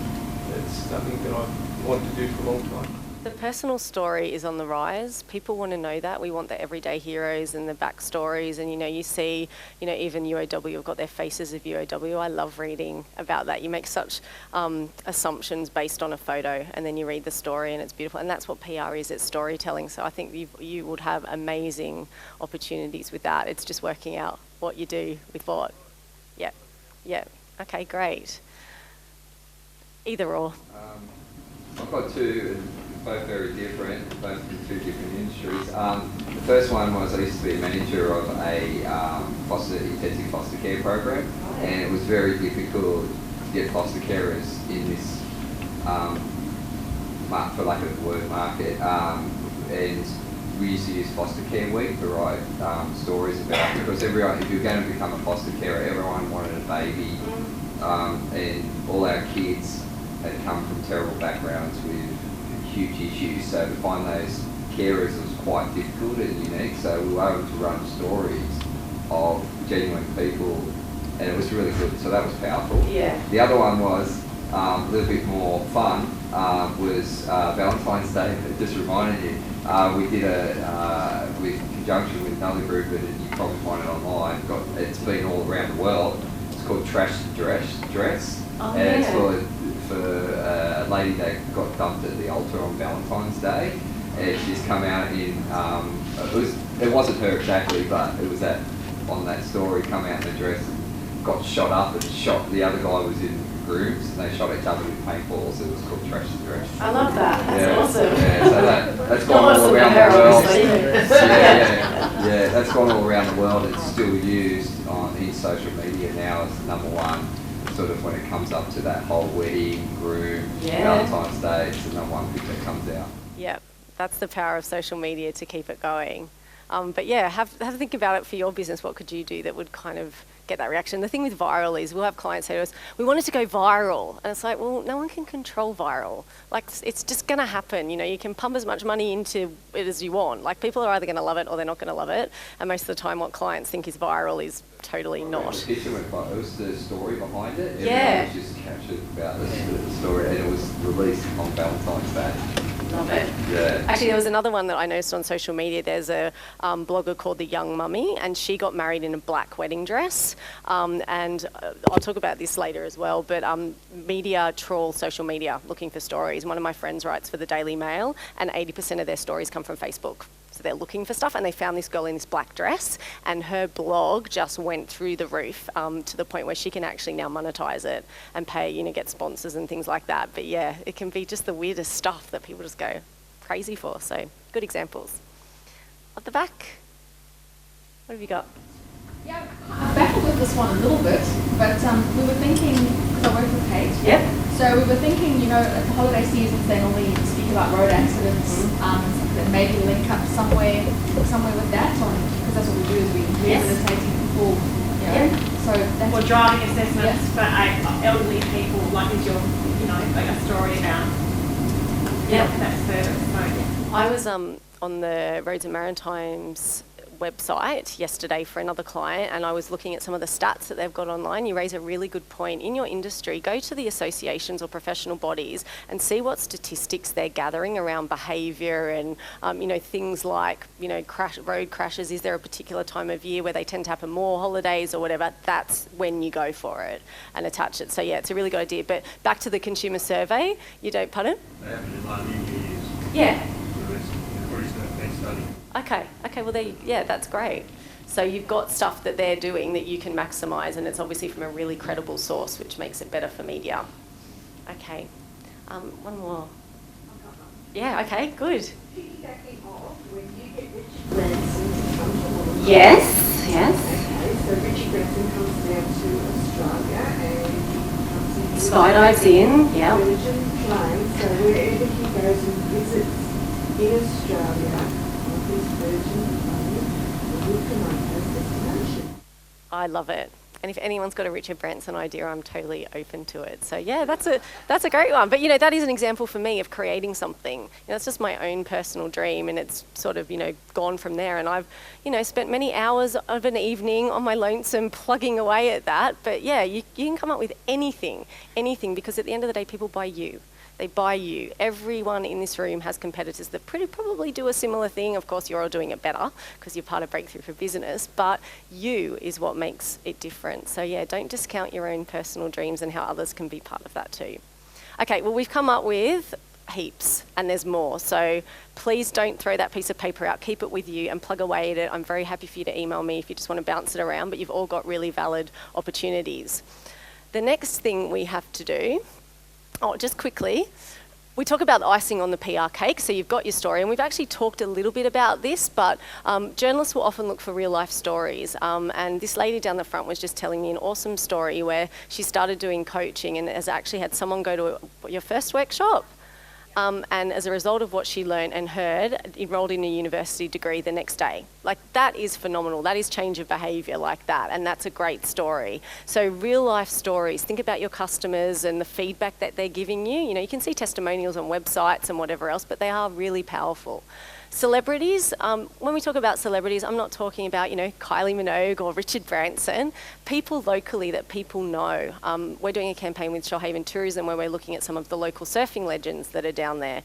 it's something that I've wanted to do for a long time. The personal story is on the rise. People want to know that. We want the everyday heroes and the backstories. And, you know, you see, you know, even UOW have got their faces of UOW. I love reading about that. You make such assumptions based on a photo, and then you read the story and it's beautiful. And that's what PR is, it's storytelling. So I think you would have amazing opportunities with that. It's just working out what you do with what. Yeah. Yeah. Okay, great. Either or. I've got 2, both very different, both in 2 different industries. The first one was I used to be a manager of a intensive foster care program, and it was very difficult to get foster carers in this, for lack of a word, market. And we used to use Foster Care Week to write stories about, because everyone, if you're going to become a foster carer, everyone wanted a baby, and all our kids had come from terrible backgrounds with huge issues, so to find those carers was quite difficult and unique, so we were able to run stories of genuine people, and it was really good, so that was powerful. Yeah. The other one was a little bit more fun, was Valentine's Day. It just reminded you, we did with conjunction with another group, and you probably find it online, it's been all around the world. It's called Trash to Dress. Oh, and it's yeah. for a lady that got dumped at the altar on Valentine's Day, and she's come out in, it wasn't her exactly, but it was that, on that story, come out in a dress, got shot up and shot, the other guy was in grooms, and they shot each other with paintballs. It was called Trash to Dress. I love that. That's Yeah, awesome. yeah, so that's gone Not all awesome around to her, the world. obviously. Yeah, that's gone all around the world. It's still used in social media now as number one, sort of when it comes up to that whole wedding, groom, Yeah. Valentine's Day, it's the number one pic that comes out. Yep, that's the power of social media to keep it going. But yeah, have a think about it for your business. What could you do that would kind of get that reaction? The thing with viral is we'll have clients say to us, we want it to go viral. And it's like, well, no one can control viral. Like, it's just going to happen. You know, you can pump as much money into it as you want. Like, people are either going to love it or they're not going to love it. And most of the time what clients think is viral is totally not. The picture went viral. It was the story behind it. Yeah. Everyone was just captured about the story, and it was released on Valentine's Day. Love it. Yeah. Actually, there was another one that I noticed on social media. There's a blogger called The Young Mummy, and she got married in a black wedding dress. And I'll talk about this later as well, but media trawl social media looking for stories. One of my friends writes for the Daily Mail, and 80% of their stories come from Facebook. So they're looking for stuff, and they found this girl in this black dress, and her blog just went through the roof to the point where she can actually now monetize it and pay, you know, get sponsors and things like that. But yeah, it can be just the weirdest stuff that people just go crazy for. So good examples. At the back, what have you got? Yeah, I'm baffled with this one a little bit, but we were thinking, because I work with Kate. Yep. So we were thinking, you know, at the holiday seasons they normally speak about road accidents, that maybe link up somewhere with that, because that's what we do is we rehabilitating people, you know. Yeah. So that's Or driving assessments for elderly people, like is your, you know, like a story about that service. So, I was on the Roads and Maritimes website yesterday for another client, and I was looking at some of the stats that they've got online. You raise a really good point. In your industry, go to the associations or professional bodies and see what statistics they're gathering around behaviour and you know, things like, you know, road crashes. Is there a particular time of year where they tend to happen more, holidays or whatever? That's when you go for it and attach it. So yeah, it's a really good idea. But back to the consumer survey, you don't, pardon? They happen in like years. Yeah. So it's increased that been studied. Okay, well, yeah, that's great. So you've got stuff that they're doing that you can maximise, and it's obviously from a really credible source, which makes it better for media. Okay, one more. Yeah, okay, good. Piggybacking off, when you get Richard Branson to come to Australia. Yes. Okay, so Richard Branson comes down to Australia and he comes in. Skydives in, yeah. Virgin plane, so wherever he goes and visits in Australia, on his Virgin plane, will promote those destinations. I love it. And if anyone's got a Richard Branson idea, I'm totally open to it. So yeah, that's a great one. But you know, that is an example for me of creating something. You know, it's just my own personal dream, and it's sort of, you know, gone from there. And I've, you know, spent many hours of an evening on my lonesome plugging away at that. But yeah, you can come up with anything, because at the end of the day, people buy you. They buy you. Everyone in this room has competitors that probably do a similar thing. Of course, you're all doing it better because you're part of Breakthrough for Business, but you is what makes it different. So yeah, don't discount your own personal dreams and how others can be part of that too. Okay, well, we've come up with heaps and there's more. So please don't throw that piece of paper out. Keep it with you and plug away at it. I'm very happy for you to email me if you just want to bounce it around, but you've all got really valid opportunities. The next thing we have to do, just quickly, we talk about the icing on the PR cake. So you've got your story, and we've actually talked a little bit about this, but journalists will often look for real life stories. And this lady down the front was just telling me an awesome story where she started doing coaching and has actually had someone go to your first workshop. And as a result of what she learned and heard, enrolled in a university degree the next day. Like, that is phenomenal. That is change of behaviour like that, and that's a great story. So real life stories, think about your customers and the feedback that they're giving you. You know, you can see testimonials on websites and whatever else, but they are really powerful. Celebrities, when we talk about celebrities, I'm not talking about, Kylie Minogue or Richard Branson, people locally that people know. We're doing a campaign with Shoalhaven Tourism where we're looking at some of the local surfing legends that are down there.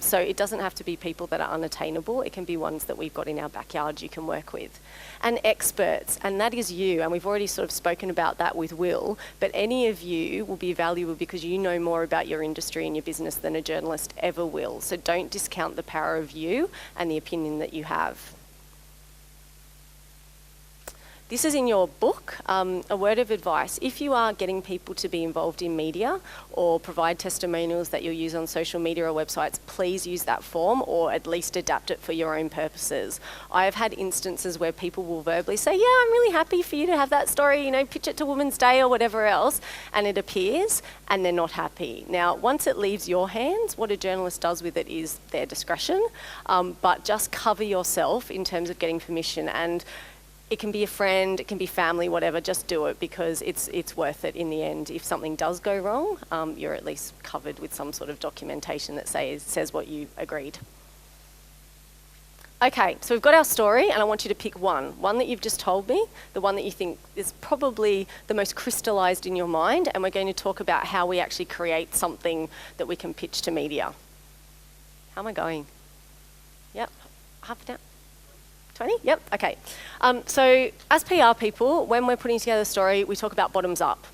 So it doesn't have to be people that are unattainable, it can be ones that we've got in our backyard you can work with. And experts, and that is you, and we've already sort of spoken about that with Will, but any of you will be valuable because you know more about your industry and your business than a journalist ever will. So don't discount the power of you and the opinion that you have. This is in your book, a word of advice. If you are getting people to be involved in media or provide testimonials that you'll use on social media or websites, please use that form or at least adapt it for your own purposes. I have had instances where people will verbally say, yeah, I'm really happy for you to have that story, pitch it to Women's Day or whatever else, and it appears and they're not happy. Now, once it leaves your hands, what a journalist does with it is their discretion, but just cover yourself in terms of getting permission. And it can be a friend, it can be family, whatever, just do it because it's worth it in the end. If something does go wrong, you're at least covered with some sort of documentation that says what you agreed. Okay, so we've got our story and I want you to pick one that you've just told me, the one that you think is probably the most crystallised in your mind, and we're going to talk about how we actually create something that we can pitch to media. How am I going? Yep, half down. 20? Yep, okay. So as PR people, when we're putting together a story, we talk about bottoms up.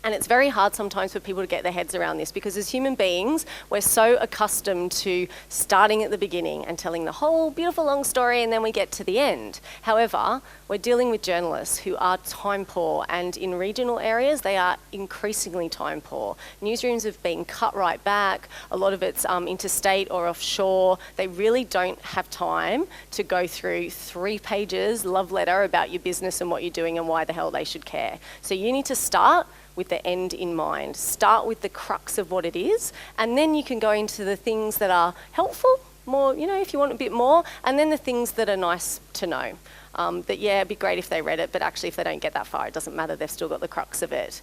And it's very hard sometimes for people to get their heads around this because as human beings, we're so accustomed to starting at the beginning and telling the whole beautiful long story and then we get to the end. However, we're dealing with journalists who are time poor, and in regional areas, they are increasingly time poor. Newsrooms have been cut right back. A lot of it's interstate or offshore. They really don't have time to go through 3 pages love letter about your business and what you're doing and why the hell they should care. So you need to start with the end in mind. Start with the crux of what it is, and then you can go into the things that are helpful, more, if you want a bit more, and then the things that are nice to know. That, yeah, it'd be great if they read it, but actually if they don't get that far, it doesn't matter, they've still got the crux of it.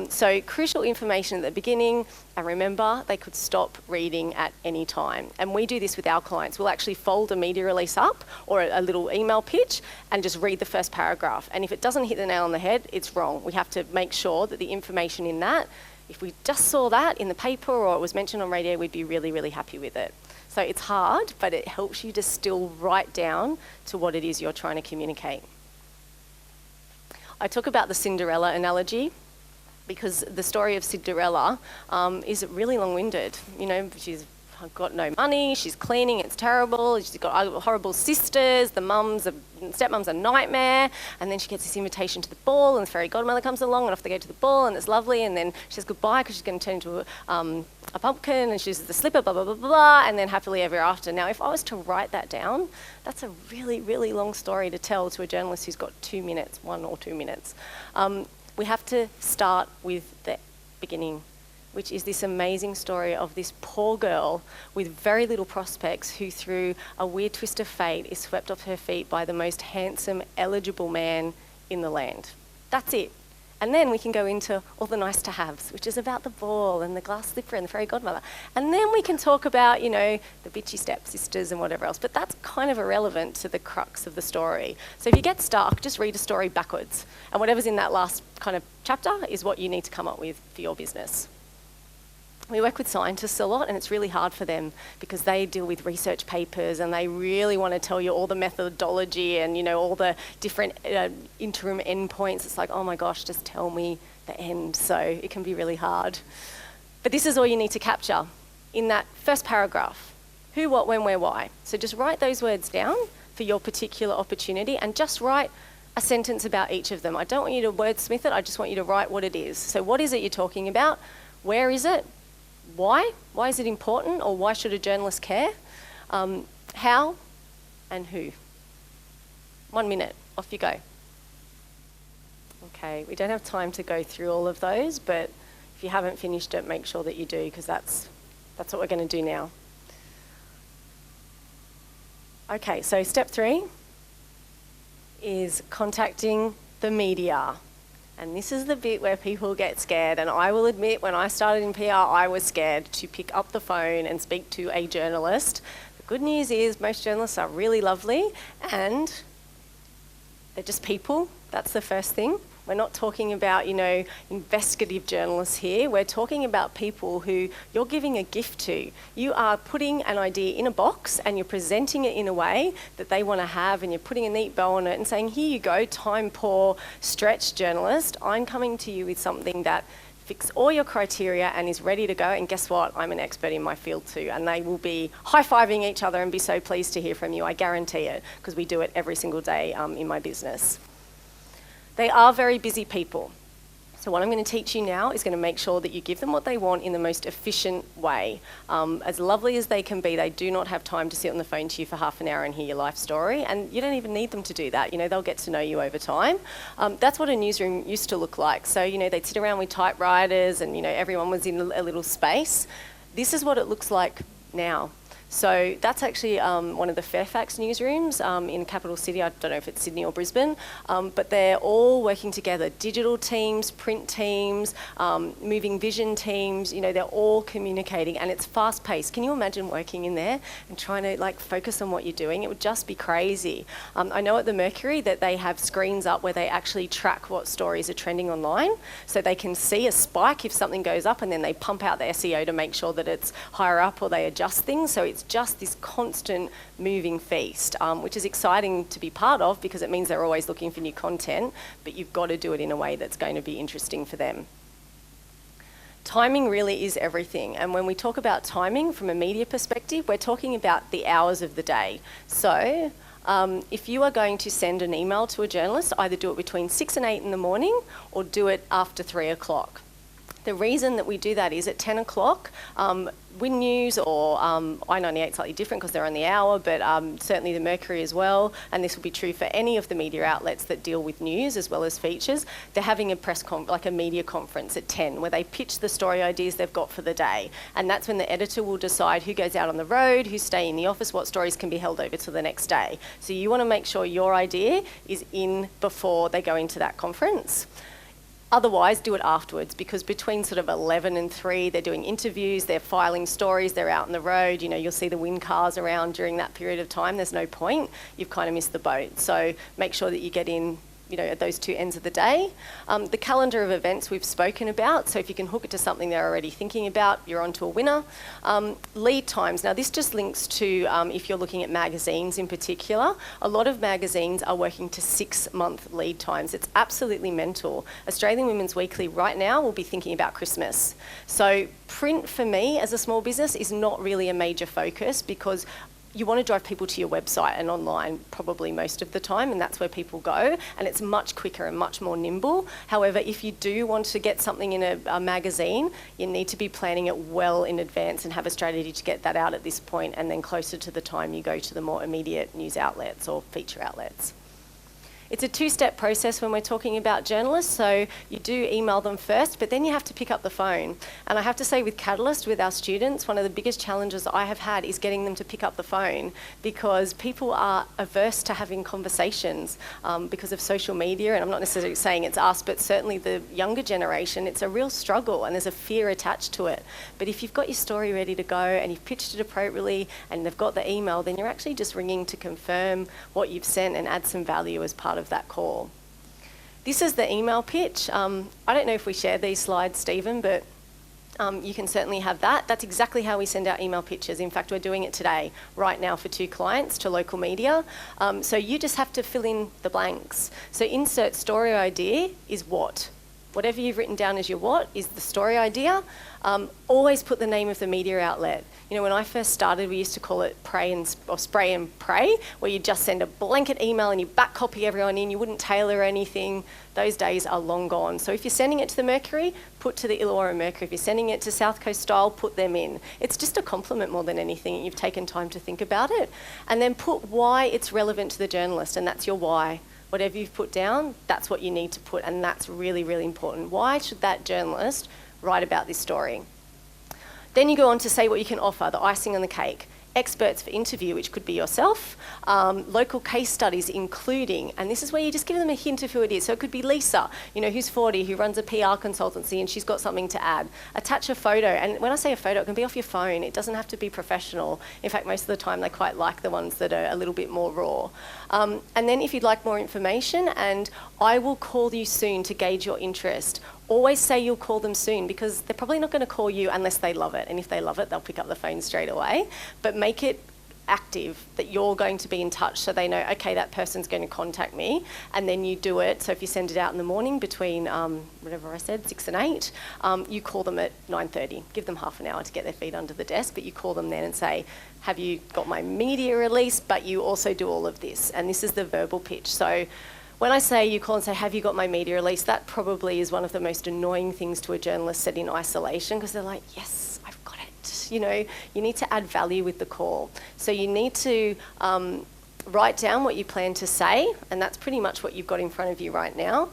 So crucial information at the beginning, and remember, they could stop reading at any time. And we do this with our clients. We'll actually fold a media release up or a little email pitch and just read the first paragraph. And if it doesn't hit the nail on the head, it's wrong. We have to make sure that the information in that, if we just saw that in the paper or it was mentioned on radio, we'd be really, really happy with it. So it's hard, but it helps you distill right down to what it is you're trying to communicate. I talk about the Cinderella analogy because the story of Cinderella is really long-winded. She's got no money, she's cleaning, it's terrible, she's got horrible sisters, the stepmom's a nightmare, and then she gets this invitation to the ball and the fairy godmother comes along and off they go to the ball and it's lovely, and then she says goodbye because she's going to turn into a pumpkin and she uses the slipper, blah, blah, blah, blah, and then happily ever after. Now, if I was to write that down, that's a really, really long story to tell to a journalist who's got 2 minutes, 1 or 2 minutes. We have to start with the beginning, which is this amazing story of this poor girl with very little prospects who, through a weird twist of fate, is swept off her feet by the most handsome, eligible man in the land. That's it. And then we can go into all the nice to haves, which is about the ball and the glass slipper and the fairy godmother. And then we can talk about, the bitchy stepsisters and whatever else. But that's kind of irrelevant to the crux of the story. So if you get stuck, just read a story backwards. And whatever's in that last kind of chapter is what you need to come up with for your business. We work with scientists a lot, and it's really hard for them because they deal with research papers and they really want to tell you all the methodology and, all the different interim endpoints. It's like, oh my gosh, just tell me the end. So it can be really hard. But this is all you need to capture in that first paragraph. Who, what, when, where, why. So just write those words down for your particular opportunity and just write a sentence about each of them. I don't want you to wordsmith it. I just want you to write what it is. So what is it you're talking about? Where is it? Why? Why is it important, or why should a journalist care? How and who? 1 minute, off you go. Okay, we don't have time to go through all of those, but if you haven't finished it, make sure that you do, because that's what we're going to do now. Okay, so step 3 is contacting the media. And this is the bit where people get scared. And I will admit, when I started in PR, I was scared to pick up the phone and speak to a journalist good news is most journalists are really lovely and they're just people. That's the first thing. We're not talking about, investigative journalists here. We're talking about people who you're giving a gift to. You are putting an idea in a box and you're presenting it in a way that they want to have, and you're putting a neat bow on it and saying, here you go, time poor, stretched journalist. I'm coming to you with something that fits all your criteria and is ready to go. And guess what? I'm an expert in my field too. And they will be high-fiving each other and be so pleased to hear from you. I guarantee it, because we do it every single day in my business. They are very busy people. So what I'm going to teach you now is going to make sure that you give them what they want in the most efficient way. As lovely as they can be, they do not have time to sit on the phone to you for half an hour and hear your life story, and you don't even need them to do that. They'll get to know you over time. That's what a newsroom used to look like. So, they'd sit around with typewriters and, everyone was in a little space. This is what it looks like now. So that's actually one of the Fairfax newsrooms in capital city. I don't know if it's Sydney or Brisbane, but they're all working together. Digital teams, print teams, moving vision teams, they're all communicating, and it's fast paced. Can you imagine working in there and trying to focus on what you're doing? It would just be crazy. I know at the Mercury that they have screens up where they actually track what stories are trending online, so they can see a spike if something goes up, and then they pump out the SEO to make sure that it's higher up, or they adjust things. So it's just this constant moving feast, which is exciting to be part of, because it means they're always looking for new content, but you've got to do it in a way that's going to be interesting for them. Timing really is everything. And when we talk about timing from a media perspective, we're talking about the hours of the day. So if you are going to send an email to a journalist, either do it between 6 and 8 in the morning or do it after 3 o'clock. The reason that we do that is at 10 o'clock, Win News or I-98 slightly different because they're on the hour, but certainly the Mercury as well, and this will be true for any of the media outlets that deal with news as well as features. They're having a media conference at 10 where they pitch the story ideas they've got for the day, and that's when the editor will decide who goes out on the road, who stay in the office, what stories can be held over to the next day. So you want to make sure your idea is in before they go into that conference. Otherwise, do it afterwards, because between sort of 11 and 3, they're doing interviews, they're filing stories, they're out on the road. You'll see the Win cars around during that period of time. There's no point. You've kind of missed the boat. So make sure that you get in at those two ends of the day. The calendar of events we've spoken about, so if you can hook it to something they're already thinking about, you're onto a winner. Lead times. Now this just links to if you're looking at magazines in particular. A lot of magazines are working to 6-month lead times. It's absolutely mental. Australian Women's Weekly right now will be thinking about Christmas. So print for me as a small business is not really a major focus, because you want to drive people to your website and online probably most of the time, and that's where people go, and it's much quicker and much more nimble. However, if you do want to get something in a magazine, you need to be planning it well in advance and have a strategy to get that out at this point, and then closer to the time you go to the more immediate news outlets or feature outlets. It's a 2-step process when we're talking about journalists. So you do email them first, but then you have to pick up the phone. And I have to say, with Catalyst, with our students, one of the biggest challenges I have had is getting them to pick up the phone, because people are averse to having conversations because of social media. And I'm not necessarily saying it's us, but certainly the younger generation, it's a real struggle and there's a fear attached to it. But if you've got your story ready to go and you've pitched it appropriately and they've got the email, then you're actually just ringing to confirm what you've sent and add some value as part of that call. This is the email pitch. I don't know if we share these slides, Stephen, but you can certainly have that. That's exactly how we send out email pitches. In fact, we're doing it today, right now, for 2 clients to local media. So you just have to fill in the blanks. So insert story idea is what. Whatever you've written down as your what is the story idea. Always put the name of the media outlet. When I first started, we used to call it spray and pray, where you just send a blanket email and you back copy everyone in. You wouldn't tailor anything. Those days are long gone. So if you're sending it to the Mercury, put to the Illawarra Mercury. If you're sending it to South Coast Style, put them in. It's just a compliment more than anything. You've taken time to think about it. And then put why it's relevant to the journalist, and that's your why. Whatever you've put down, that's what you need to put, and that's really, really important. Why should that journalist write about this story? Then you go on to say what you can offer, the icing on the cake. experts for interview, which could be yourself, local case studies including, and this is where you just give them a hint of who it is. So it could be Lisa, who's 40, who runs a PR consultancy and she's got something to add. Attach a photo, and when I say a photo, it can be off your phone. It doesn't have to be professional. In fact, most of the time they quite like the ones that are a little bit more raw. And then if you'd like more information, and I will call you soon to gauge your interest. Always say you'll call them soon, because they're probably not going to call you unless they love it. And if they love it, they'll pick up the phone straight away. But make it active that you're going to be in touch, so they know, okay, that person's going to contact me, and then you do it. So if you send it out in the morning between, whatever I said, 6 and 8, you call them at 9:30. Give them half an hour to get their feet under the desk, but you call them then and say, have you got my media release, but you also do all of this. And this is the verbal pitch. So when I say you call and say, have you got my media release, that probably is one of the most annoying things to a journalist set in isolation, because they're like, yes, I've got it. You need to add value with the call. So you need to write down what you plan to say, and that's pretty much what you've got in front of you right now.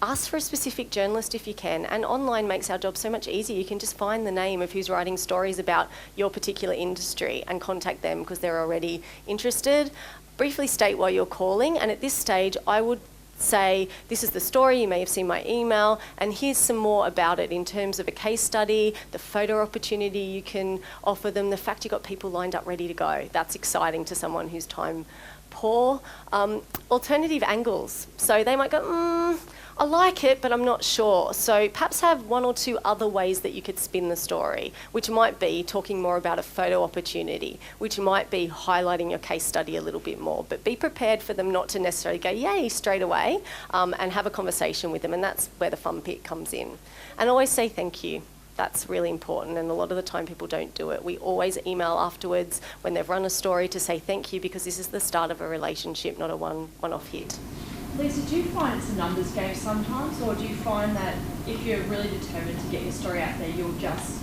Ask for a specific journalist if you can, and online makes our job so much easier. You can just find the name of who's writing stories about your particular industry and contact them because they're already interested. Briefly state why you're calling, and at this stage I would say, this is the story, you may have seen my email, and here's some more about it in terms of a case study, the photo opportunity you can offer them, the fact you've got people lined up ready to go. That's exciting to someone who's time poor. Alternative angles. So they might go, I like it, but I'm not sure. So perhaps have one or two other ways that you could spin the story, which might be talking more about a photo opportunity, which might be highlighting your case study a little bit more. But be prepared for them not to necessarily go, yay, straight away, and have a conversation with them. And that's where the fun bit comes in. And always say thank you. That's really important, and a lot of the time people don't do it. We always email afterwards when they've run a story to say thank you, because this is the start of a relationship, not a one-off hit. Lisa, do you find it's a numbers game sometimes, or do you find that if you're really determined to get your story out there, you'll just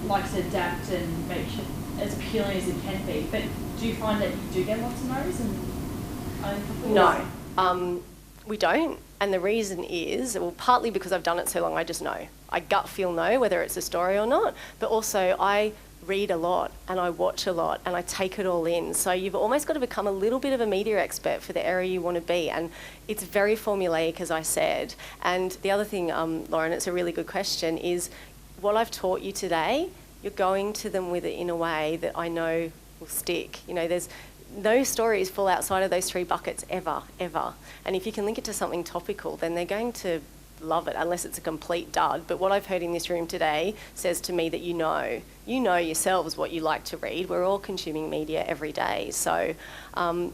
like to adapt and make it as appealing as it can be? But do you find that you do get lots of no's? No, we don't. And the reason is, well, partly because I've done it so long, I just know. I gut feel know whether it's a story or not, but also I read a lot and I watch a lot and I take it all in. So you've almost got to become a little bit of a media expert for the area you want to be. And it's very formulaic, as I said. And the other thing, Lauren, it's a really good question, is what I've taught you today, you're going to them with it in a way that I know will stick. There's no stories fall outside of those 3 buckets ever. And if you can link it to something topical, then they're going to love it, unless it's a complete dud. But what I've heard in this room today says to me that you know yourselves what you like to read. We're all consuming media every day. So, I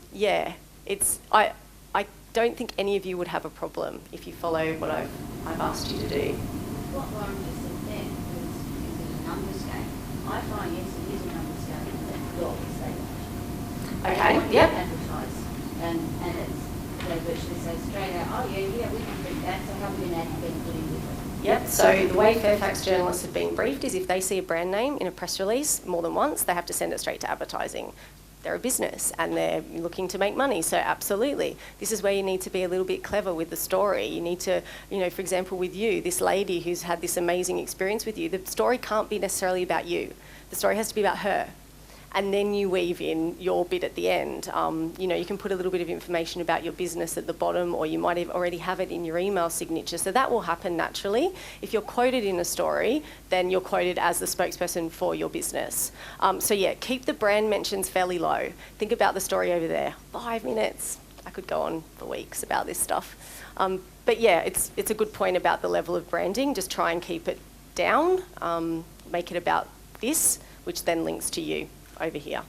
don't think any of you would have a problem if you follow what I've asked you to do. What Lauren just said then is it a numbers game? I find, yes, it is a numbers game. That's what we say. Okay, yep. Advertise, and they virtually say straight out, oh yeah, we can print that, so how are we going to add people in with it? Yep, so the way Fairfax journalists have been briefed is if they see a brand name in a press release more than once, they have to send it straight to advertising. They're a business and they're looking to make money, so absolutely. This is where you need to be a little bit clever with the story. You need to, for example, with you, this lady who's had this amazing experience with you, the story can't be necessarily about you. The story has to be about her. And then you weave in your bit at the end. You can put a little bit of information about your business at the bottom, or you might already have it in your email signature. So that will happen naturally. If you're quoted in a story, then you're quoted as the spokesperson for your business. Keep the brand mentions fairly low. Think about the story over there. 5 minutes. I could go on for weeks about this stuff. It's a good point about the level of branding. Just try and keep it down. Make it about this, which then links to you over here.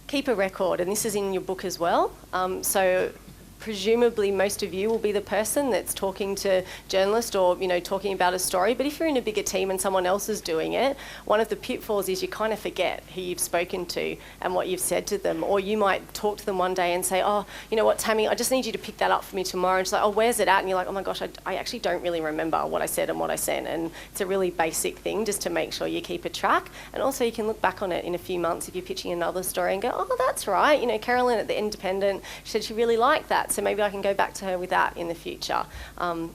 Keep a record, and this is in your book as well. So presumably most of you will be the person that's talking to journalists or, talking about a story. But if you're in a bigger team and someone else is doing it, one of the pitfalls is you kind of forget who you've spoken to and what you've said to them. Or you might talk to them one day and say, oh, you know what, Tammy, I just need you to pick that up for me tomorrow. And she's like, oh, where's it at? And you're like, oh my gosh, I actually don't really remember what I said and what I sent. And it's a really basic thing just to make sure you keep a track. And also you can look back on it in a few months if you're pitching another story and go, oh, that's right. Carolyn at The Independent, she said she really liked that. So maybe I can go back to her with that in the future.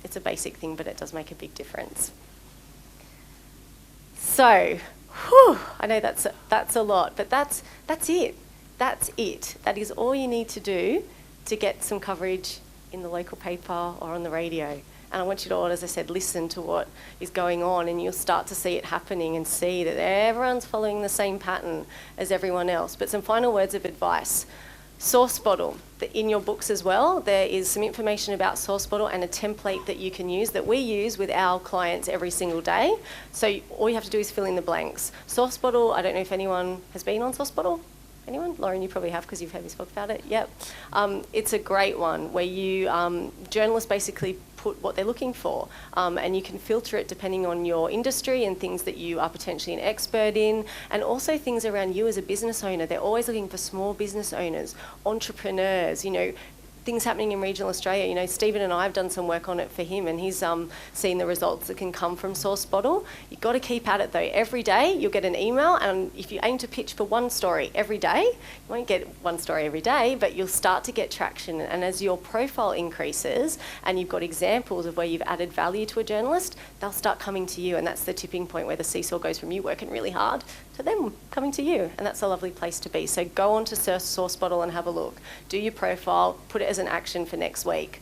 It's a basic thing, but it does make a big difference. So, Whew, I know that's a lot, but that's it. That's it. That is all you need to do to get some coverage in the local paper or on the radio. And I want you to all, as I said, listen to what is going on, and you'll start to see it happening and see that everyone's following the same pattern as everyone else. But some final words of advice. Source bottle. In your books as well, there is some information about source bottle and a template that you can use that we use with our clients every single day. So all you have to do is fill in the blanks. Source bottle, I don't know if anyone has been on source bottle. Anyone? Lauren, you probably have because you've heard me talk about it. Yep. It's a great one where you, journalists basically put what they're looking for, and you can filter it depending on your industry and things that you are potentially an expert in, and also things around you as a business owner. They're always looking for small business owners, entrepreneurs, things happening in regional Australia. Stephen and I have done some work on it for him, and he's seen the results that can come from Source Bottle. You've got to keep at it though. Every day you'll get an email, and if you aim to pitch for one story every day, you won't get one story every day, but you'll start to get traction. And as your profile increases and you've got examples of where you've added value to a journalist, they'll start coming to you, and that's the tipping point where the seesaw goes from you working really hard to them coming to you, and that's a lovely place to be. So go on to Source Bottle and have a look. Do your profile, put it as an action for next week.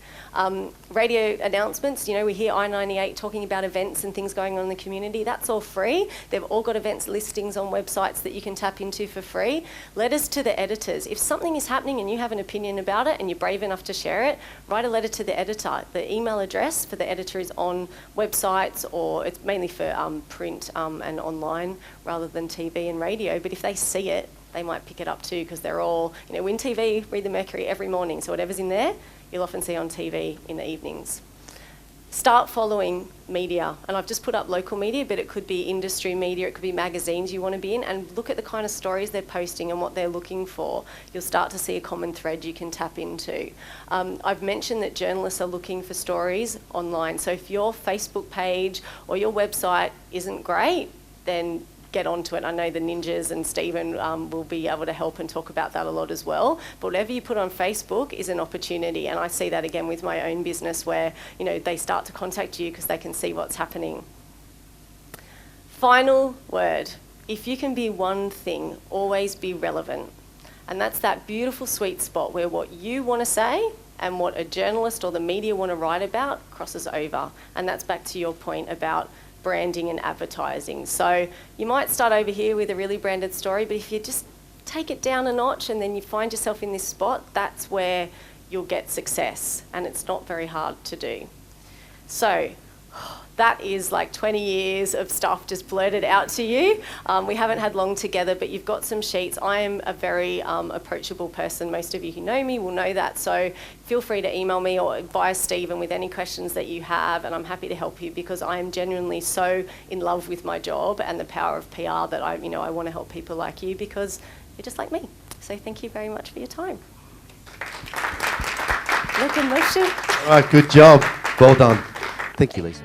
Radio announcements, we hear I-98 talking about events and things going on in the community. That's all free. They've all got events listings on websites that you can tap into for free. Letters to the editors. If something is happening and you have an opinion about it and you're brave enough to share it, write a letter to the editor. The email address for the editor is on websites, or it's mainly for print and online rather than TV and radio. But if they see it, they might pick it up too, because they're all, Win TV, read the Mercury every morning. So whatever's in there, you'll often see on TV in the evenings. Start following media. And I've just put up local media, but it could be industry media, it could be magazines you want to be in, and look at the kind of stories they're posting and what they're looking for. You'll start to see a common thread you can tap into. I've mentioned that journalists are looking for stories online. So if your Facebook page or your website isn't great, then get onto it. I know the ninjas and Stephen will be able to help and talk about that a lot as well. But whatever you put on Facebook is an opportunity, and I see that again with my own business where they start to contact you because they can see what's happening. Final word. If you can be one thing, always be relevant. And that's that beautiful sweet spot where what you want to say and what a journalist or the media want to write about crosses over. And that's back to your point about branding and advertising. So you might start over here with a really branded story, but if you just take it down a notch and then you find yourself in this spot, that's where you'll get success, and it's not very hard to do. So that is like 20 years of stuff just blurted out to you. We haven't had long together, but you've got some sheets. I am a very approachable person. Most of you who know me will know that. So feel free to email me or via Stephen with any questions that you have, and I'm happy to help you, because I am genuinely so in love with my job and the power of PR that I want to help people like you, because you're just like me. So thank you very much for your time. Locomotion. All right, good job. Well done. Thank you, Lisa.